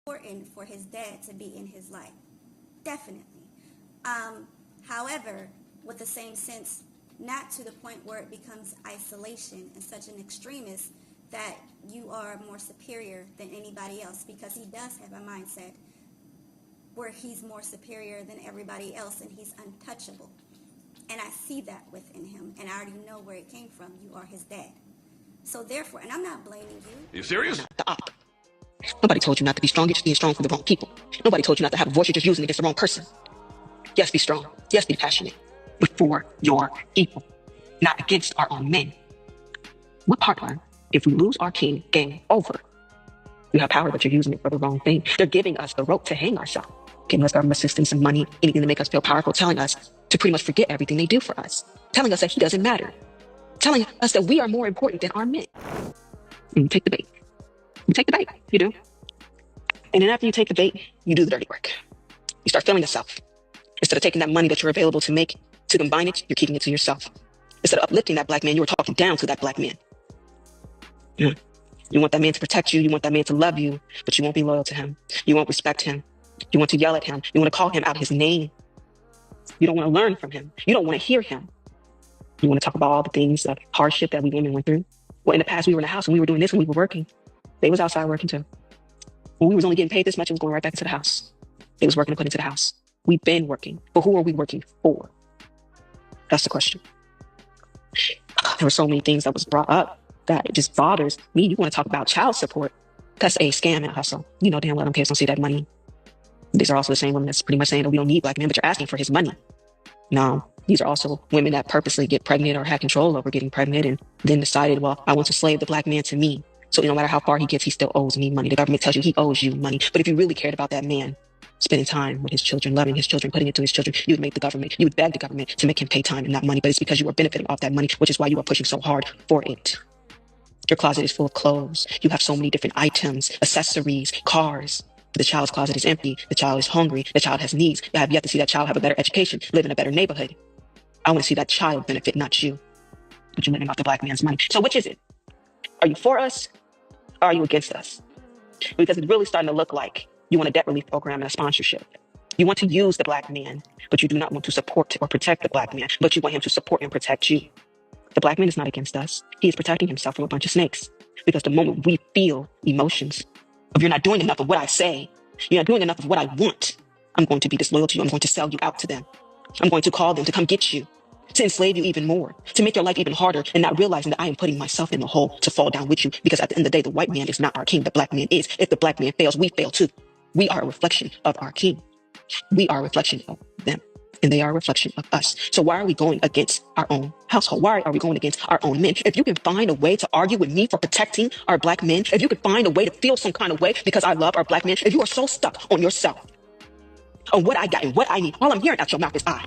important for his dad to be in his life. Definitely. However, with the same sense, not to the point where it becomes isolation and such an extremist that you are more superior than anybody else, because he does have a mindset where he's more superior than everybody else and he's untouchable. And I see that within him, and I already know where it came from. You are his dad. So therefore, and I'm not blaming you. Are you serious? The op. Nobody told you not to be strong. You're just being strong for the wrong people. Nobody told you not to have a voice. You're just using it against the wrong person. Yes, be strong. Yes, be passionate. But for your people, not against our own men. What part are? If we lose our king, game over. You have power, but you're using it for the wrong thing. They're giving us the rope to hang ourselves, giving us government assistance and money, anything to make us feel powerful, telling us to pretty much forget everything they do for us, telling us that he doesn't matter, telling us that we are more important than our men. And you take the bait. You take the bait. You do. And then after you take the bait, you do the dirty work. You start feeling yourself. Instead of taking that money that you're available to make, to combine it, you're keeping it to yourself. Instead of uplifting that black man, you were talking down to that black man. Yeah. You want that man to protect you. You want that man to love you, but you won't be loyal to him. You won't respect him. You want to yell at him. You want to call him out his name. You don't want to learn from him. You don't want to hear him. You want to talk about all the things, the hardship that we women went through. Well, in the past, we were in the house and we were doing this and we were working. They was outside working too. When we was only getting paid this much, it was going right back into the house. They was working to put into the house. We've been working, but who are we working for? That's the question. There were so many things that was brought up that it just bothers me. You want to talk about child support? That's a scam and a hustle. You know damn well them kids don't see that money. These are also the same women that's pretty much saying that we don't need black men, but you're asking for his money. No, these are also women that purposely get pregnant or had control over getting pregnant and then decided, well, I want to slave the black man to me. So no matter how far he gets, he still owes me money. The government tells you he owes you money. But if you really cared about that man, spending time with his children, loving his children, putting it to his children, you would make the government, you would beg the government to make him pay time and not money. But it's because you are benefiting off that money, which is why you are pushing so hard for it. Your closet is full of clothes. You have so many different items, accessories, cars. The child's closet is empty. The child is hungry. The child has needs. I have yet to see that child have a better education, live in a better neighborhood. I want to see that child benefit, not you. But you're living off the black man's money. So which is it? Are you for us? Or are you against us? Because it's really starting to look like you want a debt relief program and a sponsorship. You want to use the black man, but you do not want to support or protect the black man, but you want him to support and protect you. The black man is not against us. He is protecting himself from a bunch of snakes. Because the moment we feel emotions of you're not doing enough of what I say, you're not doing enough of what I want, I'm going to be disloyal to you. I'm going to sell you out to them. I'm going to call them to come get you, to enslave you even more, to make your life even harder, and not realizing that I am putting myself in the hole to fall down with you. Because at the end of the day, the white man is not our king. The black man is. If the black man fails, we fail too. We are a reflection of our king. We are a reflection of them. And they are a reflection of us. So why are we going against our own household? Why are we going against our own men? If you can find a way to argue with me for protecting our black men, if you can find a way to feel some kind of way because I love our black men, if you are so stuck on yourself, on what I got and what I need, all I'm hearing out your mouth is I.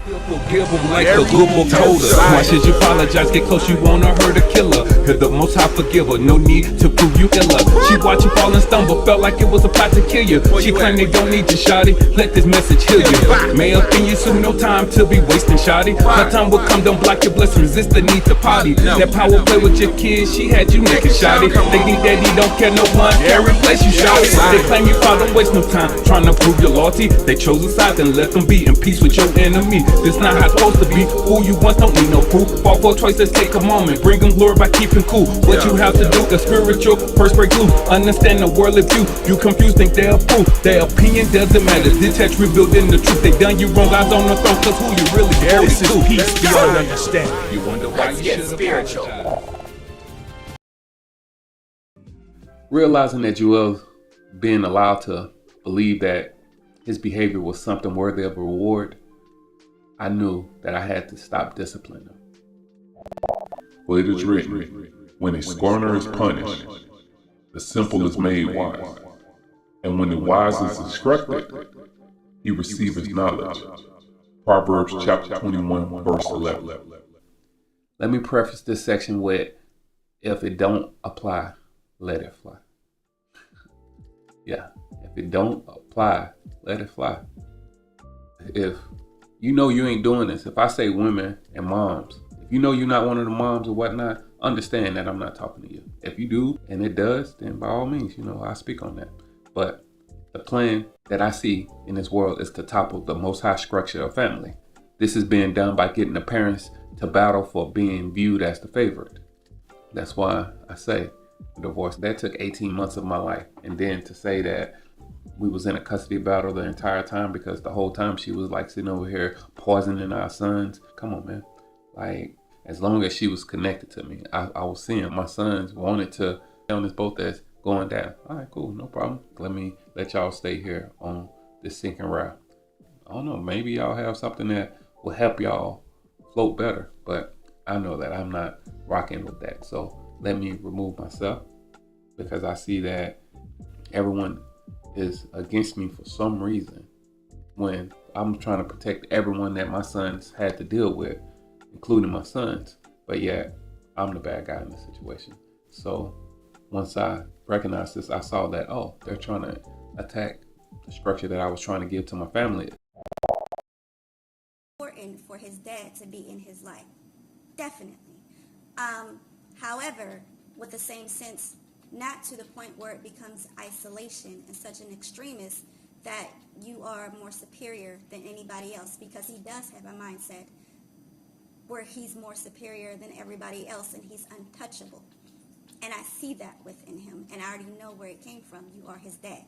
Forgive them like the good book told us. Why should you apologize? Get close, you wanna hurt a killer. Cause the most high forgiver, no need to prove you iller. She watched you fall and stumble, felt like it was a plot to kill you. She claimed they don't need you, shawty. Let this message heal you. Male opinion, soon no time to be wasting, shawty. Her time will come, don't block your blessing, resist the need to party. That power play with your kids, she had you naked, shawty. They think daddy don't care, no one can replace you, shawty. They claim you father, waste no time trying to prove your loyalty. They chose a side, then let them be in peace with your enemy. This not how it's supposed to be. Who you want don't need no proof. Fall for choices, take a moment. Bring them glory by keeping cool. What you have to do, the spiritual first break loose. Understand the world of you. You confused, think they're proof. Their opinion doesn't matter. Detach, rebuilding the truth. They done you wrong, eyes on the throne. Cause who you really devoted to. Peace beyond understanding. You wonder why you should spiritual. Realizing that Juelz being allowed to believe that his behavior was something worthy of a reward, I knew that I had to stop disciplining him. For it is written, when a scorner is punished, the simple is made wise. And when the wise is instructed, he receives knowledge. Proverbs chapter 21, verse 11. Let me preface this section with, if it don't apply, let it fly. Yeah, if it don't apply, let it fly. If you know you ain't doing this, if I say women and moms, if you know you're not one of the moms or whatnot, understand that I'm not talking to you. If you do, and it does, then by all means, I speak on that. But the plan that I see in this world is to topple the most high structure of family. This is being done by getting the parents to battle for being viewed as the favorite. That's why I say divorce, that took 18 months of my life. And then to say that we was in a custody battle the entire time, because the whole time she was like sitting over here poisoning our sons. Come on, man. Like, as long as she was connected to me, I was seeing my sons wanted to on this boat that's going down. All right, cool, no problem. Let me let y'all stay here on this sinking raft. I don't know, maybe y'all have something that will help y'all float better, but I know that I'm not rocking with that. So let me remove myself, because I see that everyone is against me for some reason when I'm trying to protect everyone that my sons had to deal with, including my sons. But yet I'm the bad guy in this situation. So once I recognized this, I saw that, they're trying to attack the structure that I was trying to give to my family. Important for his dad to be in his life, definitely. However, with the same sense, not to the point where it becomes isolation and such an extremist that you are more superior than anybody else, because he does have a mindset where he's more superior than everybody else and he's untouchable. And I see that within him, and I already know where it came from. You are his dad.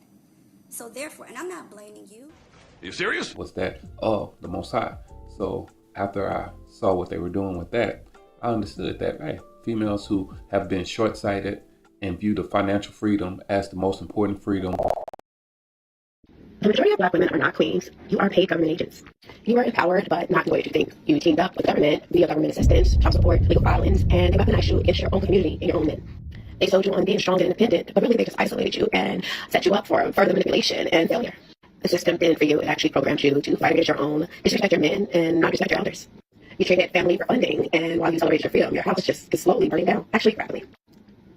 So therefore, and I'm not blaming you. Are you serious? Was that the Most High. So after I saw what they were doing with that, I understood that, hey, females who have been short-sighted and view the financial freedom as the most important freedom. The majority of Black women are not queens. You are paid government agents. You are empowered, but not the way that you think. You teamed up with government via government assistance, child support, legal filings, and they weaponized you against your own community and your own men. They sold you on being strong and independent, but really they just isolated you and set you up for further manipulation and failure. The system didn't for you. It actually programmed you to fight against your own, disrespect your men, and not respect your elders. You traded family for funding, and while you celebrated your freedom, your house just is slowly burning down, actually rapidly.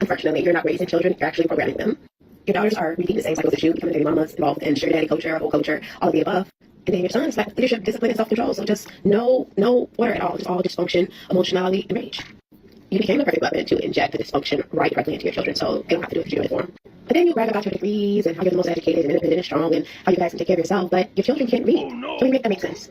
Unfortunately, you're not raising children, you're actually programming them. Your daughters are repeating the same cycles as you, becoming baby mamas, involved in sugar daddy culture, whole culture, all of the above. And then your sons lack leadership, discipline, and self-control. So just no order at all. Just all dysfunction, emotionality, and rage. You became the perfect weapon to inject the dysfunction right directly into your children, so they don't have to do it for you anymore. But then you brag about your degrees and how you're the most educated and independent and strong and how you guys can take care of yourself, but your children can't read. So you make that make sense.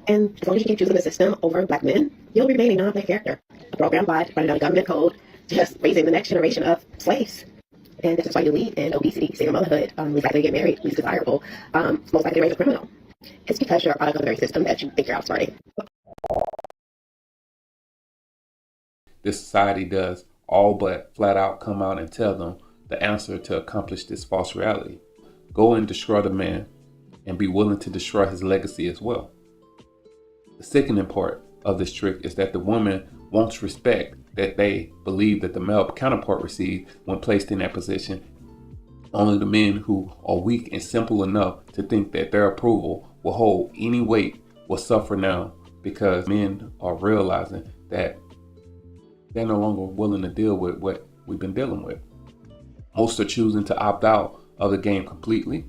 And as long as you keep choosing the system over Black men, you'll remain a non-Black character. A program by running down a government code, just raising the next generation of slaves. And this is why you lead in obesity, single motherhood, least likely to get married, least desirable, most likely to raise a criminal. It's because you're a product of the very system that you think you're outsmarting. This society does all but flat out come out and tell them the answer to accomplish this false reality. Go and destroy the man and be willing to destroy his legacy as well. The sickening part of this trick is that the woman wants respect that they believe that the male counterpart received when placed in that position. Only the men who are weak and simple enough to think that their approval will hold any weight will suffer now, because men are realizing that they're no longer willing to deal with what we've been dealing with. Most are choosing to opt out of the game completely.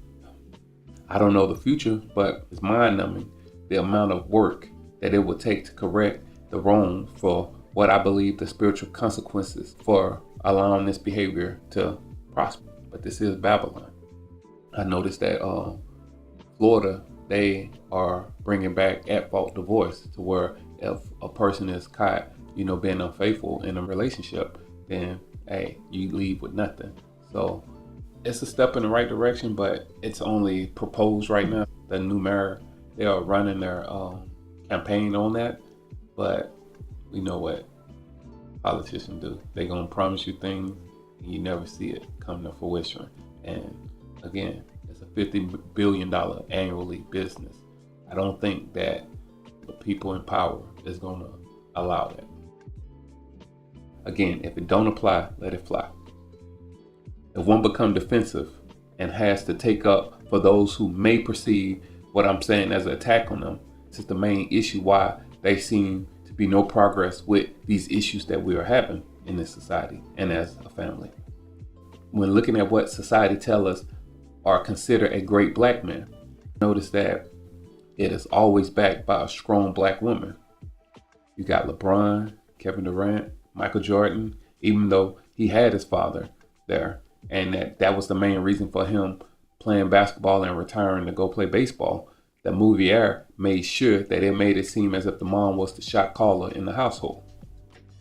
I don't know the future, but it's mind-numbing the amount of work that it would take to correct the wrong for what I believe the spiritual consequences for allowing this behavior to prosper. But this is Babylon. I noticed that Florida, they are bringing back at-fault divorce, to where if a person is caught, being unfaithful in a relationship, then hey, you leave with nothing. So it's a step in the right direction, but it's only proposed right now. The new mayor, they are running their campaign on that, but we know what politicians do. They're gonna promise you things and you never see it come to fruition. And again, it's a $50 billion annually business. I don't think that the people in power is gonna allow that. Again, if it don't apply, let it fly. If one become defensive and has to take up for those who may perceive what I'm saying as an attack on them, this is the main issue why they seem to be no progress with these issues that we are having in this society and as a family. When looking at what society tell us are considered a great Black man, notice that it is always backed by a strong Black woman. You got LeBron, Kevin Durant, Michael Jordan, even though he had his father there, and that was the main reason for him playing basketball and retiring to go play baseball. The movie Air made sure that it made it seem as if the mom was the shot caller in the household.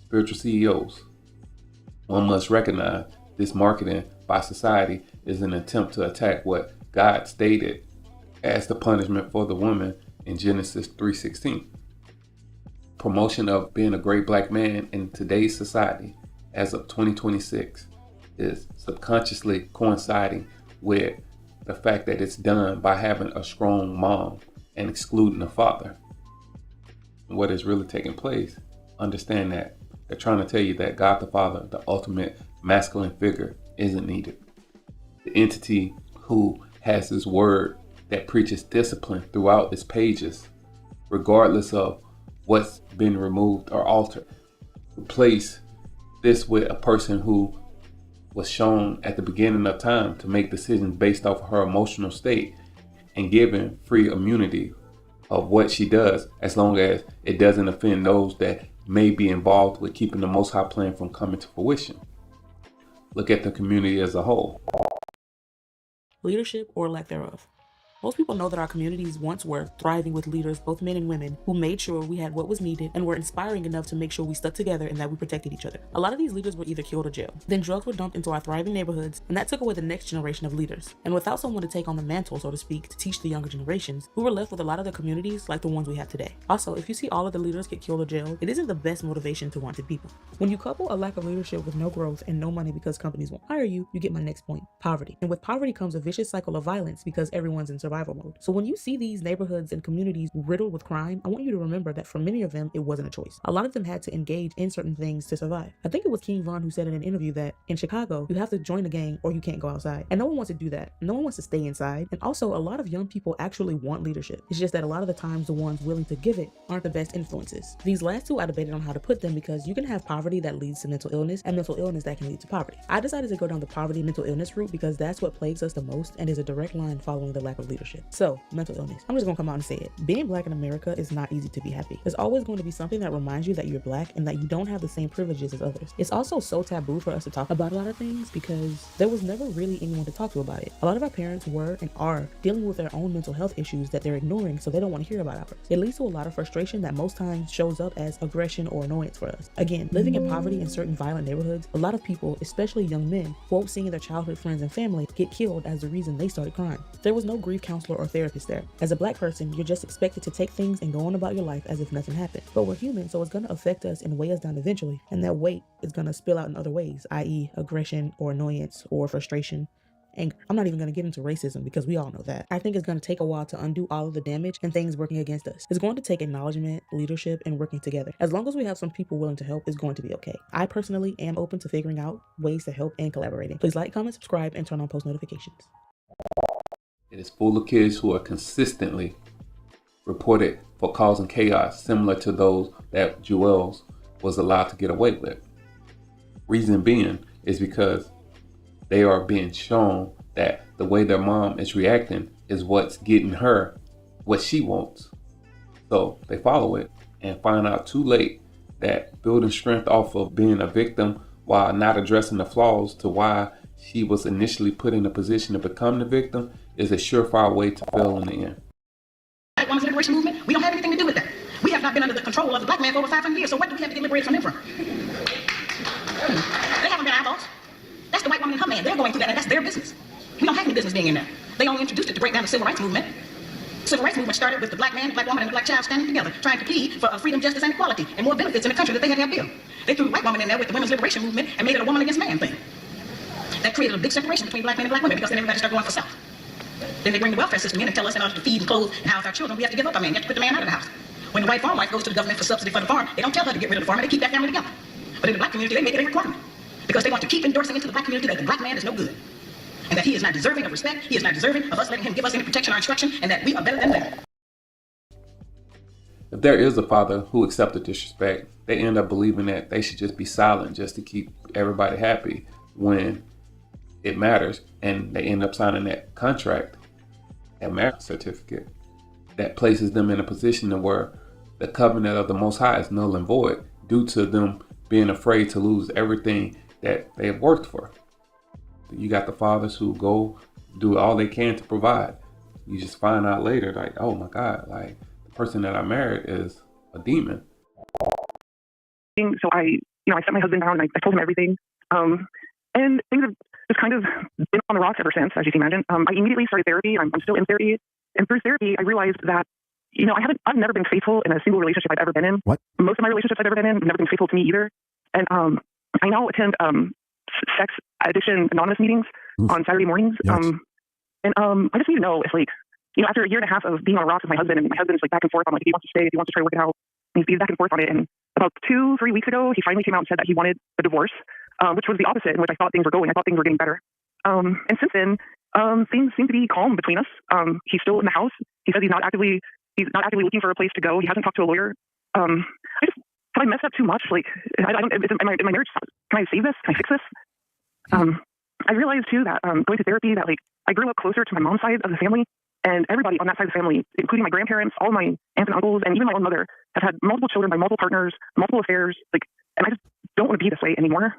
Spiritual CEOs, one must recognize this marketing by society is an attempt to attack what God stated as the punishment for the woman in Genesis 3:16. Promotion of being a great black man in today's society as of 2026 is subconsciously coinciding with the fact that it's done by having a strong mom and excluding the father. What is really taking place, understand that they're trying to tell you that God the Father, the ultimate masculine figure, isn't needed. The entity who has his word that preaches discipline throughout its pages, regardless of what's been removed or altered. Replace this with a person who was shown at the beginning of time to make decisions based off of her emotional state and given free immunity of what she does, as long as it doesn't offend those that may be involved with keeping the Most High plan from coming to fruition. Look at the community as a whole. Leadership or lack thereof. Most people know that our communities once were thriving with leaders, both men and women, who made sure we had what was needed and were inspiring enough to make sure we stuck together and that we protected each other. A lot of these leaders were either killed or jailed. Then drugs were dumped into our thriving neighborhoods, and that took away the next generation of leaders. And without someone to take on the mantle, so to speak, to teach the younger generations, we were left with a lot of the communities like the ones we have today. Also, if you see all of the leaders get killed or jailed, it isn't the best motivation to wanted people. When you couple a lack of leadership with no growth and no money because companies won't hire you, you get my next point: poverty. And with poverty comes a vicious cycle of violence because everyone's in survival mode. So when you see these neighborhoods and communities riddled with crime, I want you to remember that for many of them, it wasn't a choice. A lot of them had to engage in certain things to survive. I think it was King Von who said in an interview that in Chicago, you have to join a gang or you can't go outside. And no one wants to do that. No one wants to stay inside. And also, a lot of young people actually want leadership. It's just that a lot of the times the ones willing to give it aren't the best influences. These last two I debated on how to put them because you can have poverty that leads to mental illness and mental illness that can lead to poverty. I decided to go down the poverty mental illness route because that's what plagues us the most and is a direct line following the lack of leadership. So, mental illness. I'm just gonna come out and say it. Being black in America is not easy to be happy. There's always going to be something that reminds you that you're black and that you don't have the same privileges as others. It's also so taboo for us to talk about a lot of things because there was never really anyone to talk to about it. A lot of our parents were and are dealing with their own mental health issues that they're ignoring, so they don't want to hear about ours. It leads to a lot of frustration that most times shows up as aggression or annoyance for us. Again, living in poverty in certain violent neighborhoods, a lot of people, especially young men, quote seeing their childhood friends and family get killed as the reason they started crime. There was no grief counselor or therapist there. As a black person, you're just expected to take things and go on about your life as if nothing happened. But we're human, so it's going to affect us and weigh us down eventually. And that weight is going to spill out in other ways, i.e. aggression or annoyance or frustration. Anger. I'm not even going to get into racism because we all know that. I think it's going to take a while to undo all of the damage and things working against us. It's going to take acknowledgement, leadership, and working together. As long as we have some people willing to help, it's going to be okay. I personally am open to figuring out ways to help and collaborating. Please like, comment, subscribe, and turn on post notifications. It is full of kids who are consistently reported for causing chaos, similar to those that Juelz was allowed to get away with. Reason being is because they are being shown that the way their mom is reacting is what's getting her what she wants. So they follow it and find out too late that building strength off of being a victim while not addressing the flaws to why she was initially put in a position to become the victim is a surefire way to fail in the end. Black women's liberation movement, we don't have anything to do with that. We have not been under the control of the black man for over 500 years, so what do we have to get liberated from them from? They haven't been eyeballs. That's the white woman and her man. They're going through that, and that's their business. We don't have any business being in there. They only introduced it to break down the civil rights movement. The civil rights movement started with the black man, the black woman, and the black child standing together, trying to plead for freedom, justice, and equality, and more benefits in the country that they had to have built. They threw the white woman in there with the women's liberation movement and made it a woman against man thing. That created a big separation between black men and black women because then everybody started going for self. Then they bring the welfare system in and tell us in order to feed and clothe and house our children, we have to give up our man. You have to put the man out of the house. When the white farm wife goes to the government for subsidy for the farm, they don't tell her to get rid of the farmer, they keep that family together. But in the black community, they make it a requirement because they want to keep endorsing into the black community that the black man is no good and that he is not deserving of respect, he is not deserving of us letting him give us any protection or instruction, and that we are better than them. If there is a father who accepted disrespect, they end up believing that they should just be silent just to keep everybody happy when it matters, and they end up signing that contract, that marriage certificate, that places them in a position where the covenant of the Most High is null and void due to them being afraid to lose everything that they've worked for. You got the fathers who go do all they can to provide. You just find out later, like, oh my God, like the person that I married is a demon. So I set my husband down and I told him everything. And things have just kind of been on the rocks ever since, as you can imagine. I immediately started therapy. I'm still in therapy. And through therapy, I realized that, I've never been faithful in a single relationship I've ever been in. What? Most of my relationships I've ever been in have never been faithful to me either. And I now attend sex addiction anonymous meetings on Saturday mornings. And I just need to know if, like, after a year and a half of being on a rock with my husband, and my husband's like back and forth on like if he wants to stay, if he wants to try to work it out, and he's back and forth on it. And about 2-3 weeks ago, he finally came out and said that he wanted a divorce, which was the opposite in which I thought things were going. I thought things were getting better. And since then, things seem to be calm between us. He's still in the house. He says he's not actively looking for a place to go. He hasn't talked to a lawyer. Have I messed up too much? Like, am my marriage? Can I save this? Can I fix this? I realized too that going to therapy, that like I grew up closer to my mom's side of the family, and everybody on that side of the family, including my grandparents, all my aunts and uncles, and even my own mother, have had multiple children by multiple partners, multiple affairs. Like, and I just don't want to be this way anymore.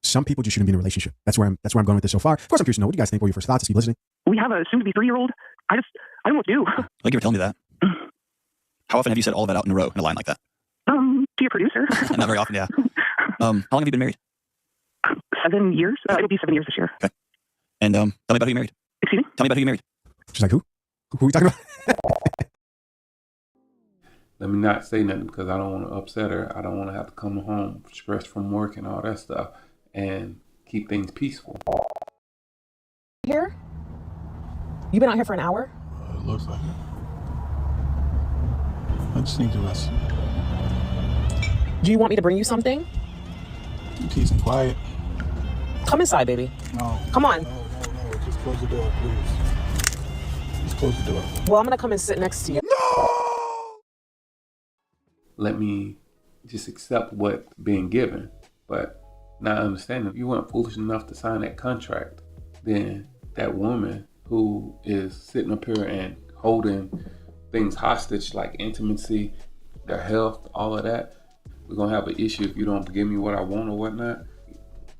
Some people just shouldn't be in a relationship. That's where I'm going with this so far. Of course, I'm curious to know what you guys think. What are your first thoughts? Just keep listening. We have a soon-to-be 3-year-old. I don't know what to do. Like you were telling me that. How often have you said all of that out in a row in a line like that? To your producer. Not very often, yeah. How long have you been married? 7 years. It'll be 7 years this year. Okay. And tell me about who you married. Excuse me? Tell me about who you married. She's like, who? Who are we talking about? Let me not say nothing because I don't want to upset her. I don't want to have to come home stressed from work and all that stuff and keep things peaceful. Here? You been out here for an hour? It looks like it. I just need to rest. Do you want me to bring you something? Keep peace and quiet. Come inside, baby. No. Come on. No. Just close the door, please. Just close the door. Well, I'm going to come and sit next to you. No! Let me just accept what's being given, but not understanding if you weren't foolish enough to sign that contract, then that woman who is sitting up here and holding things hostage like intimacy, their health, all of that, we're going to have an issue if you don't give me what I want or whatnot.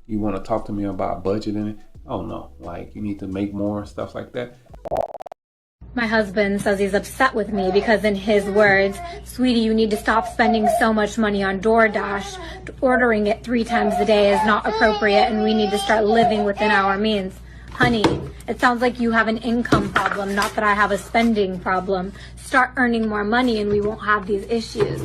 You want to talk to me about budgeting it? Oh no, like you need to make more, stuff like that. My husband says he's upset with me because in his words, sweetie, you need to stop spending so much money on DoorDash. Ordering it 3 times a day is not appropriate and we need to start living within our means. Honey, it sounds like you have an income problem, not that I have a spending problem. Start earning more money and we won't have these issues.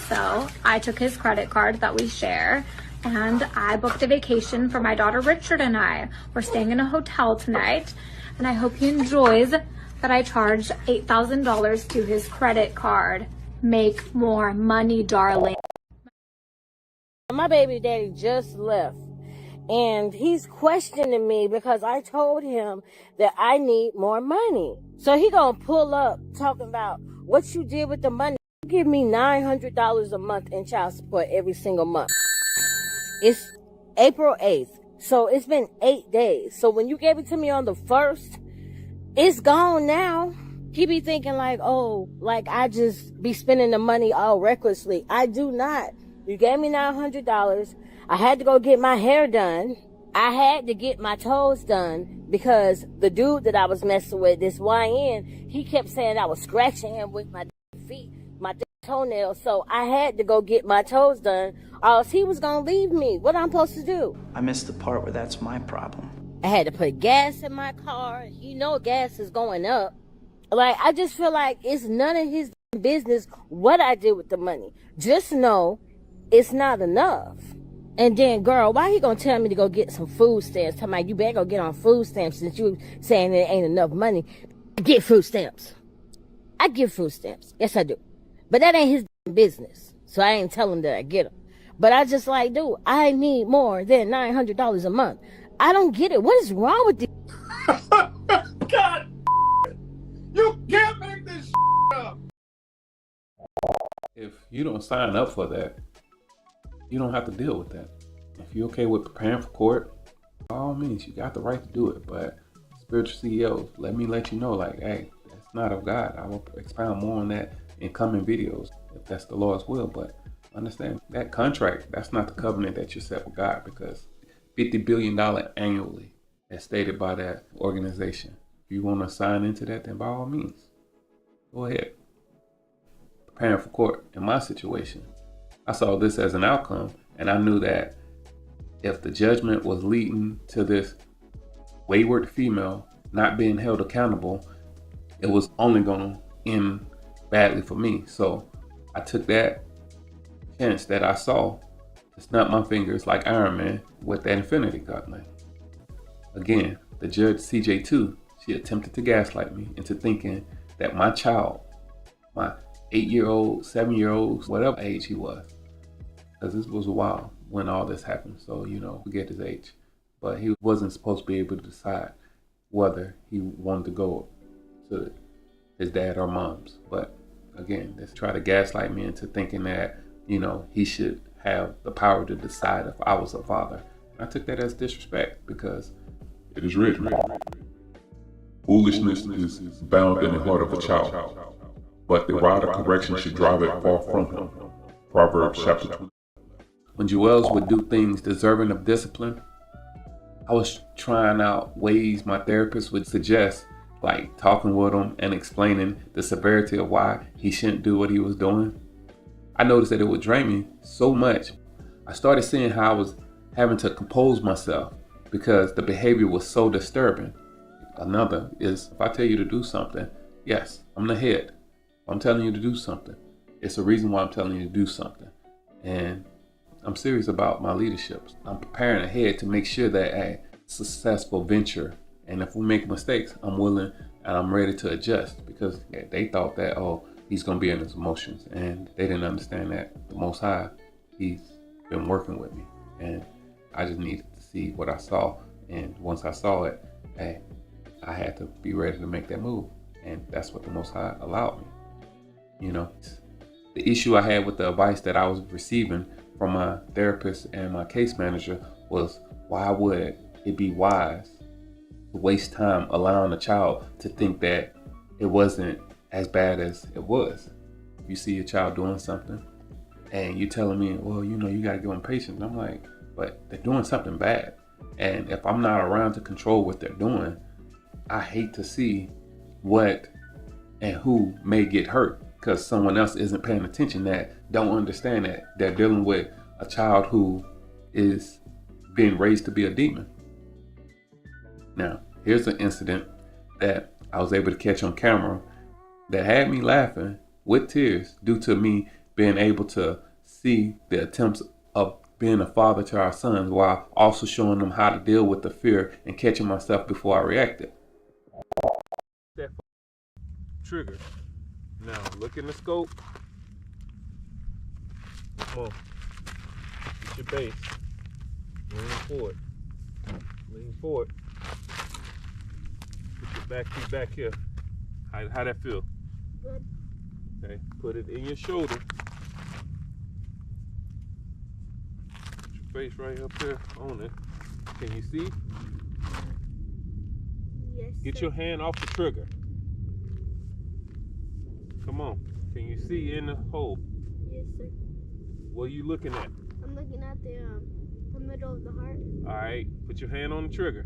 So I took his credit card that we share and I booked a vacation for my daughter Richard and I. We're staying in a hotel tonight and I hope he enjoys that I charged $8,000 to his credit card. Make more money, darling. My baby daddy just left and he's questioning me because I told him that I need more money. So he gonna pull up talking about what you did with the money. You give me $900 a month in child support every single month. It's April 8th. So it's been 8 days. So when you gave it to me on the 1st, it's gone now. He be thinking like, oh, like I just be spending the money all recklessly. I do not. You gave me $900. I had to go get my hair done. I had to get my toes done because the dude that I was messing with, this YN, he kept saying I was scratching him with my feet, my toenails. So I had to go get my toes done or else he was going to leave me. What I'm supposed to do? I missed the part where that's my problem. I had to put gas in my car. You know gas is going up. Like, I just feel like it's none of his business what I did with the money. Just know it's not enough. And then, girl, why he gonna tell me to go get some food stamps? Tell me you better go get on food stamps since you saying there ain't enough money. I get food stamps. I give food stamps. Yes, I do. But that ain't his business. So I ain't telling him that I get them. But I just like, dude, I need more than $900 a month. I don't get it. What is wrong with this? God, you can't make this up. If you don't sign up for that, you don't have to deal with that. If you're okay with preparing for court, by all means, you got the right to do it. But spiritual CEOs, let you know, like, hey, that's not of God. I will expound more on that in coming videos if that's the Lord's will. But Understand that contract, that's not the covenant that you set with God, because $50 billion annually, as stated by that organization. If you want to sign into that, then by all means, go ahead. Preparing for court in my situation, I saw this as an outcome, and I knew that if the judgment was leading to this wayward female not being held accountable, it was only going to end badly for me. So I took that chance that I saw to snap my fingers like Iron Man with that Infinity Gauntlet. Again, the judge CJ2, she attempted to gaslight me into thinking that my child, my 8-year-old, 7-year-old, whatever age he was, because this was a while when all this happened, so forget his age, but he wasn't supposed to be able to decide whether he wanted to go to his dad or mom's. But again, they try to gaslight me into thinking that he should have the power to decide if I was a father. I took that as disrespect, because it is written, foolishness is bound in the heart of a child, but the rod of correction should drive it far from him. Proverbs chapter 20. When Juelz would do things deserving of discipline, I was trying out ways my therapist would suggest, like talking with him and explaining the severity of why he shouldn't do what he was doing. I noticed that it would drain me so much. I started seeing how I was having to compose myself because the behavior was so disturbing. Another is, if I tell you to do something, yes, I'm the head. I'm telling you to do something. It's a reason why I'm telling you to do something. And I'm serious about my leadership. I'm preparing ahead to make sure that a successful venture, and if we make mistakes, I'm willing and I'm ready to adjust, because they thought that, he's going to be in his emotions, and they didn't understand that the Most High, he's been working with me, and I just needed to see what I saw. And once I saw it, I had to be ready to make that move, and that's what the Most High allowed me. The issue I had with the advice that I was receiving from my therapist and my case manager was, why would it be wise to waste time allowing a child to think that it wasn't as bad as it was? If you see your child doing something and you're telling me, well, you got to give them patience. I'm like, but they're doing something bad. And if I'm not around to control what they're doing, I hate to see what and who may get hurt because someone else isn't paying attention, that don't understand that they're dealing with a child who is being raised to be a demon. Now, here's an incident that I was able to catch on camera that had me laughing with tears due to me being able to see the attempts of being a father to our sons while also showing them how to deal with the fear and catching myself before I reacted. That trigger. Now look in the scope. Come on. Get your base. Lean forward. Lean forward. Put your back feet back here. How that feel? Good. Okay. Put it in your shoulder. Put your face right up there on it. Can you see? Yes. Get your hand off the trigger. Come on. Can you see in the hole? Yes, sir. What are you looking at? I'm looking at the middle of the heart. All right. Put your hand on the trigger.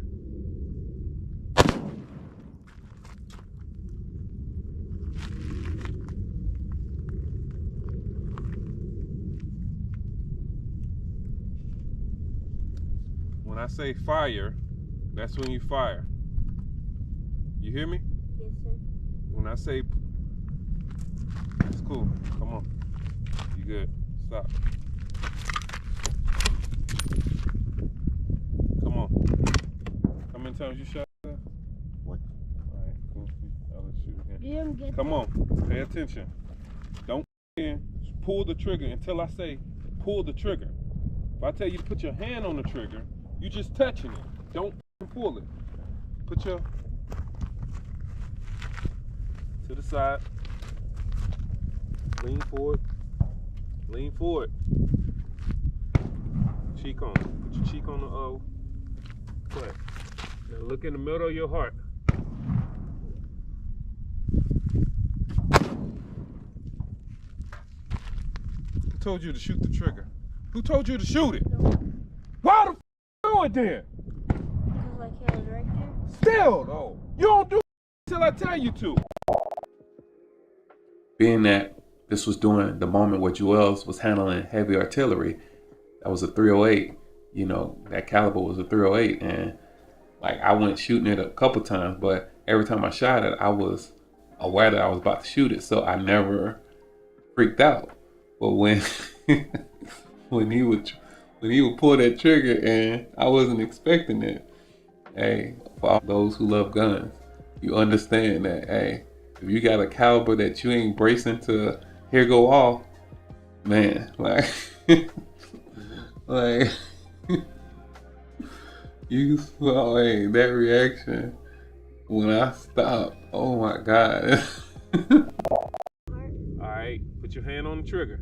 When I say fire, that's when you fire. You hear me? Yes, sir. When I say, it's cool. Come on. You good. Stop. Come on. How many times you shot that? What? All right, cool. I'll let you again. You didn't get Come that? on. Pay attention. Don't pull the trigger until I say pull the trigger. If I tell you to put your hand on the trigger, you just touching it. Don't pull it. Put your to the side. Lean forward. Lean forward. Cheek on. Put your cheek on the butt. Now look in the middle of your heart. told you to shoot the trigger? Who told you to shoot it? Why the do it then? Because like he was right there. Still though, you don't do till I tell you to. Being that this was during the moment where Juelz was handling heavy artillery, that was a 308. You know, that caliber was a 308, and like I went shooting it a couple times, but every time I shot it, I was aware that I was about to shoot it, so I never freaked out. But when when he would pull that trigger, and I wasn't expecting it. Hey, for all those who love guns, you understand that. Hey, if you got a caliber that you ain't bracing to here go off, man, like, like you saw that reaction when I stopped. Oh my God. All right, put your hand on the trigger.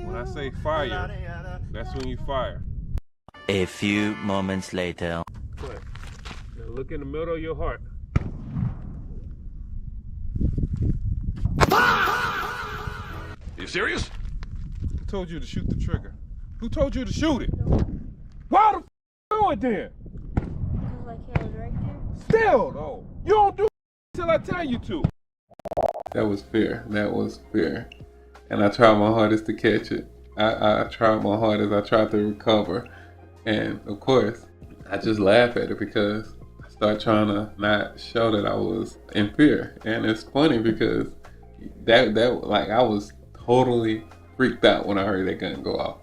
When I say fire, that's when you fire. A few moments later. What? Now look in the middle of your heart. You serious? Who told you to shoot the trigger? Who told you to shoot it? Why the do it then? Because like he was right there. Still though, you don't do till I tell you to. That was fair. That was fair. And I tried my hardest to catch it. I tried my hardest. I tried to recover. And of course, I just laugh at it because I start trying to not show that I was in fear. And it's funny because that like I was totally freaked out when I heard that gun go off.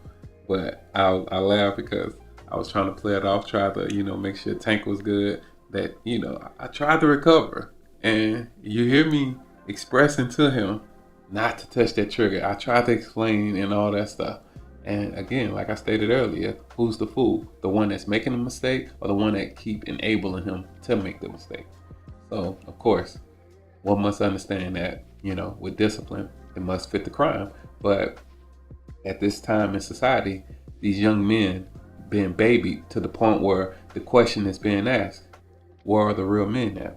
But I laughed because I was trying to play it off, try to, you know, make sure the tank was good. That, you know, I tried to recover. And you hear me expressing to him not to touch that trigger. I tried to explain and all that stuff. And again, like I stated earlier, who's the fool? The one that's making the mistake or the one that keep enabling him to make the mistake? So, of course, one must understand that, you know, with discipline, it must fit the crime. But at this time in society, these young men being babied to the point where the question is being asked, where are the real men now?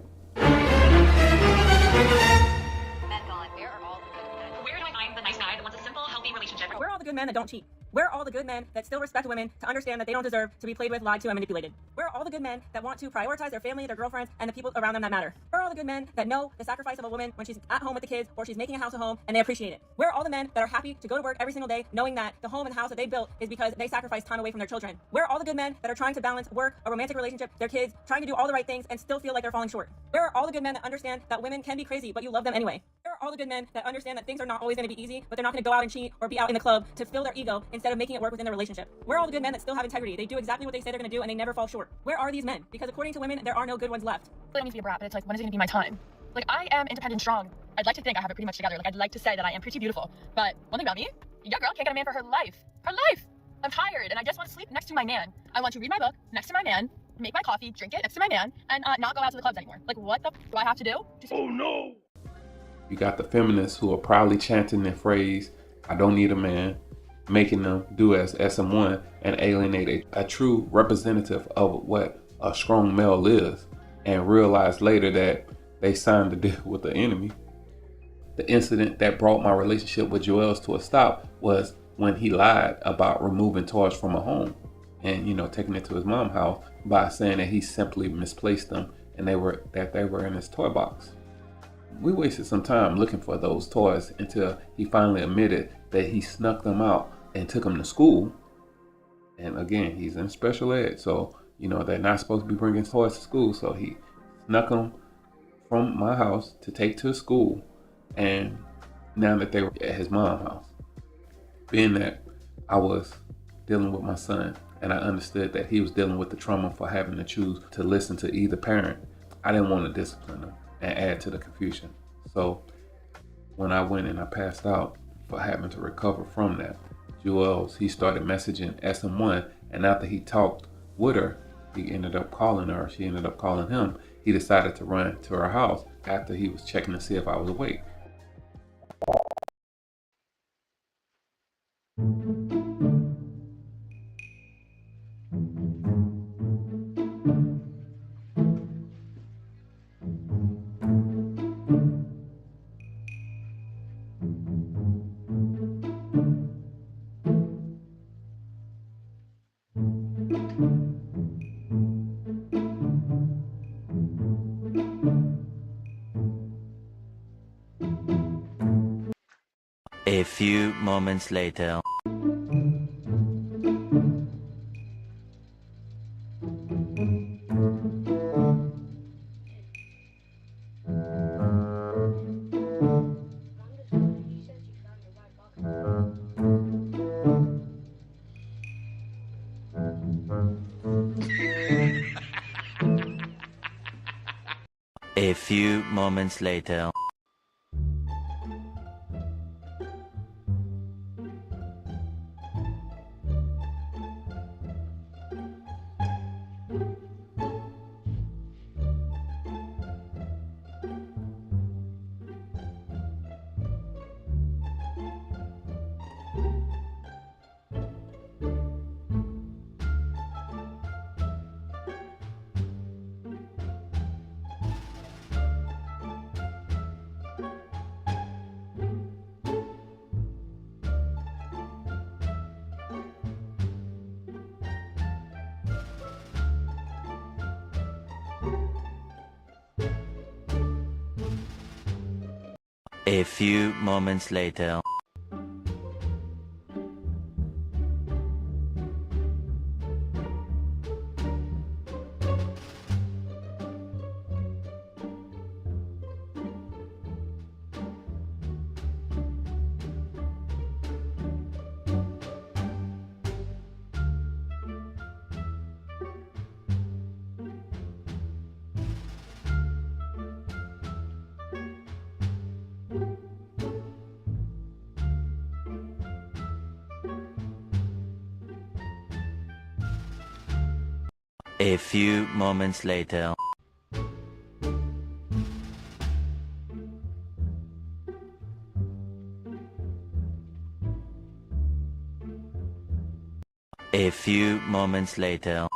Where are all the good men that don't cheat? Where are all the good men that still respect women to understand that they don't deserve to be played with, lied to, and manipulated? Where are all the good men that want to prioritize their family, their girlfriends, and the people around them that matter? Where are all the good men that know the sacrifice of a woman when she's at home with the kids or she's making a house a home and they appreciate it? Where are all the men that are happy to go to work every single day knowing that the home and the house that they built is because they sacrificed time away from their children? Where are all the good men that are trying to balance work, a romantic relationship, their kids, trying to do all the right things and still feel like they're falling short? Where are all the good men that understand that women can be crazy, but you love them anyway? Where are all the good men that understand that things are not always going to be easy, but they're not going to go out and cheat or be out in the club to fill their ego instead of making it work within their relationship? Where are all the good men that still have integrity? They do exactly what they say they're going to do and they never fall short. Where are these men? Because according to women, there are no good ones left. I don't need to be a brat, but it's like, when is it going to be my time? Like, I am independent and strong. I'd like to think I have it pretty much together. Like, I'd like to say that I am pretty beautiful. But one thing about me, a young girl can't get a man for her life. Her life! I'm tired and I just want to sleep next to my man. I want to read my book next to my man, make my coffee, drink it next to my man, and not go out to the clubs anymore. Like, what the do I have to do? Oh no! You got the feminists who are proudly chanting their phrase, I don't need a man, making them do as SM1 and alienate a true representative of what a strong male is, and realize later that they signed a deal with the enemy. The incident that brought my relationship with Juelz to a stop was when he lied about removing toys from a home and, you know, taking it to his mom's house by saying that he simply misplaced them and they were in his toy box. We wasted some time looking for those toys until he finally admitted that he snuck them out and took them to school. And again, he's in special ed, so, you know, they're not supposed to be bringing toys to school. So he snuck them from my house to take to school. And now that they were at his mom's house, being that I was dealing with my son and I understood that he was dealing with the trauma for having to choose to listen to either parent, I didn't want to discipline him and add to the confusion. So when I went and I passed out for having to recover from that, Juelz, he started messaging SM1, and after he talked with her, he ended up calling her, she ended up calling him. He decided to run to her house after he was checking to see if I was awake. A few moments later. A few moments later. A few moments later. A few moments later. A few moments later.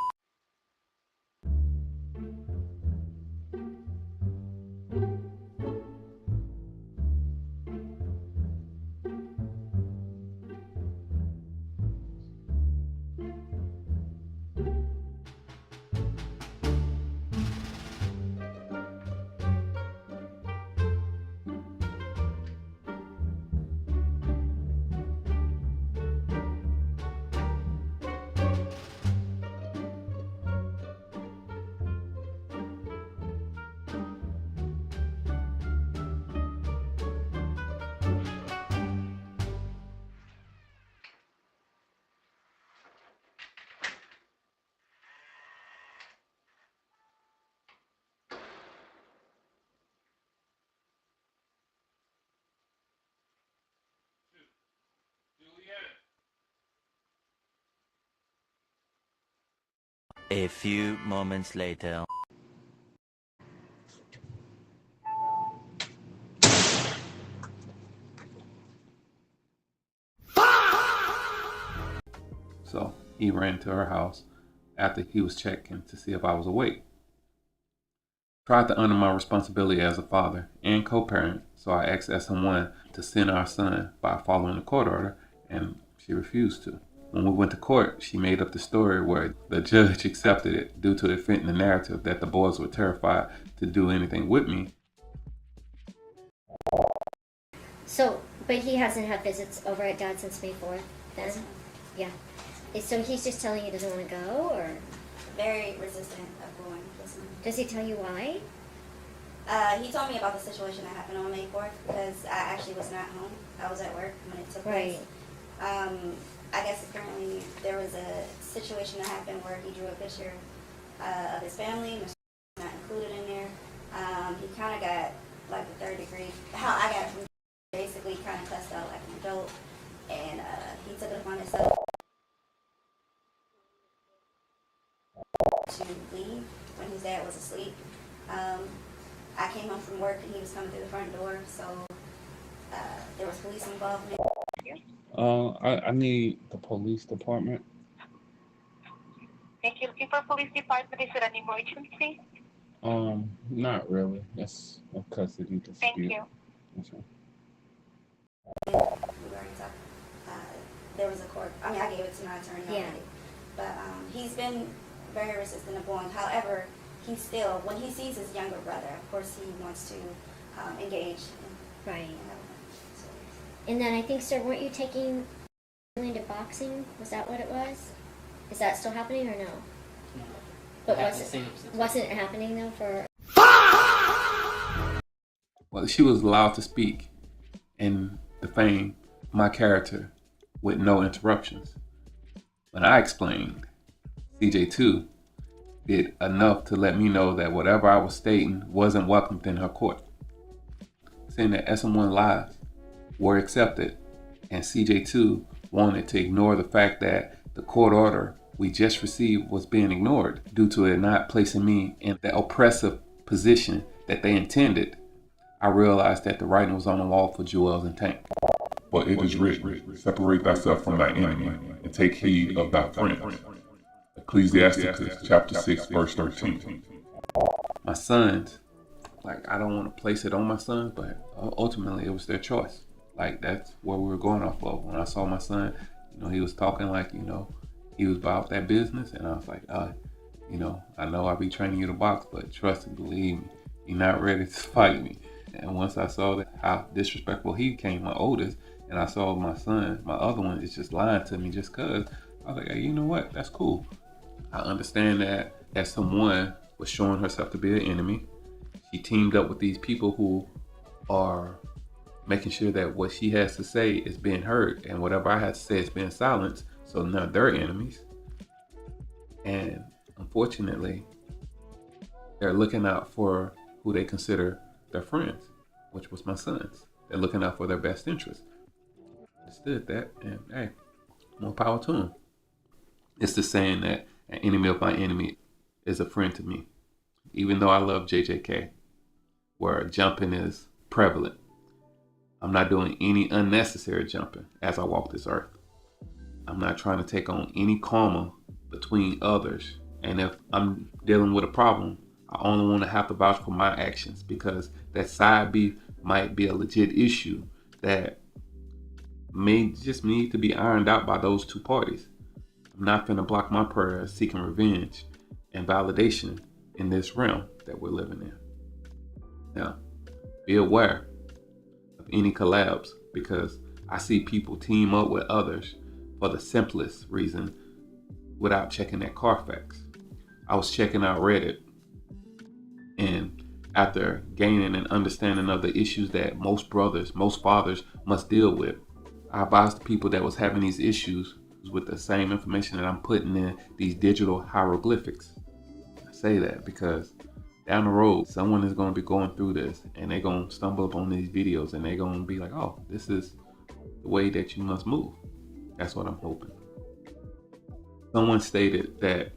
A few moments later. So he ran to her house after he was checking to see if I was awake. Tried to honor my responsibility as a father and co-parent, so I asked SM1 to send our son by following the court order, and she refused to. When we went to court, she made up the story where the judge accepted it due to it fitting the narrative that the boys were terrified to do anything with me. So, but he hasn't had visits over at Dad since May 4th, then? Yeah. So he's just telling you he doesn't want to go, or? Very resistant of going. Does he tell you why? He told me about the situation that happened on May 4th because I actually was not home. I was at work when it took place. I guess apparently there was a situation that happened where he drew a picture of his family, not included in there. He kind of got like a third degree. How I got from basically kind of cussed out like an adult, and he took it upon himself to leave when his dad was asleep. I came home from work and he was coming through the front door, so there was police involvement. I need the police department. Thank you. Looking for police department. Is it an emergency? Not really. It's a custody dispute. Thank you. Okay. We already talked. There was a court. I mean, I gave it to my attorney already. But he's been very resistant of going. However, he still, when he sees his younger brother, of course he wants to engage. Right. And then I think, sir, weren't you taking into boxing? Was that what it was? Is that still happening or no? No. But wasn't it happening though for? Well, she was allowed to speak and defame my character with no interruptions. When I explained, CJ2 did enough to let me know that whatever I was stating wasn't welcomed in her court. Saying that SM1 lies were accepted, and CJ2 wanted to ignore the fact that the court order we just received was being ignored due to it not placing me in the oppressive position that they intended. I realized that the writing was on the wall for Juelz and Tank. But it is written, separate thyself from thy enemy, and take heed of thy friends. Ecclesiasticus chapter 6, verse 13. My sons, like, I don't want to place it on my sons, but ultimately it was their choice. Like, that's what we were going off of. When I saw my son, he was talking like, he was about that business, and I was like, I know I'll be training you to box, but trust and believe me, you're not ready to fight me. And once I saw that how disrespectful he became, my oldest, and I saw my son, my other one, is just lying to me just cause, I was like, hey, you know what? That's cool. I understand that someone was showing herself to be an enemy. She teamed up with these people who are making sure that what she has to say is being heard, and whatever I had to say is being silenced, so now they're enemies. And unfortunately, they're looking out for who they consider their friends, which was my sons. They're looking out for their best interest. Understood that, and hey, more power to them. It's the saying that an enemy of my enemy is a friend to me. Even though I love JJK, where jumping is prevalent, I'm not doing any unnecessary jumping as I walk this earth. I'm not trying to take on any karma between others. And if I'm dealing with a problem, I only want to have to vouch for my actions, because that side beef might be a legit issue that may just need to be ironed out by those two parties. I'm not going to block my prayers seeking revenge and validation in this realm that we're living in. Now, be aware of any collabs, because I see people team up with others for the simplest reason without checking their Carfax. I was checking out Reddit, and after gaining an understanding of the issues that most brothers, most fathers must deal with, I advised the people that was having these issues with the same information that I'm putting in these digital hieroglyphics. I say that because down the road, someone is going to be going through this, and they're going to stumble upon these videos, and they're going to be like, oh, this is the way that you must move. That's what I'm hoping. Someone stated that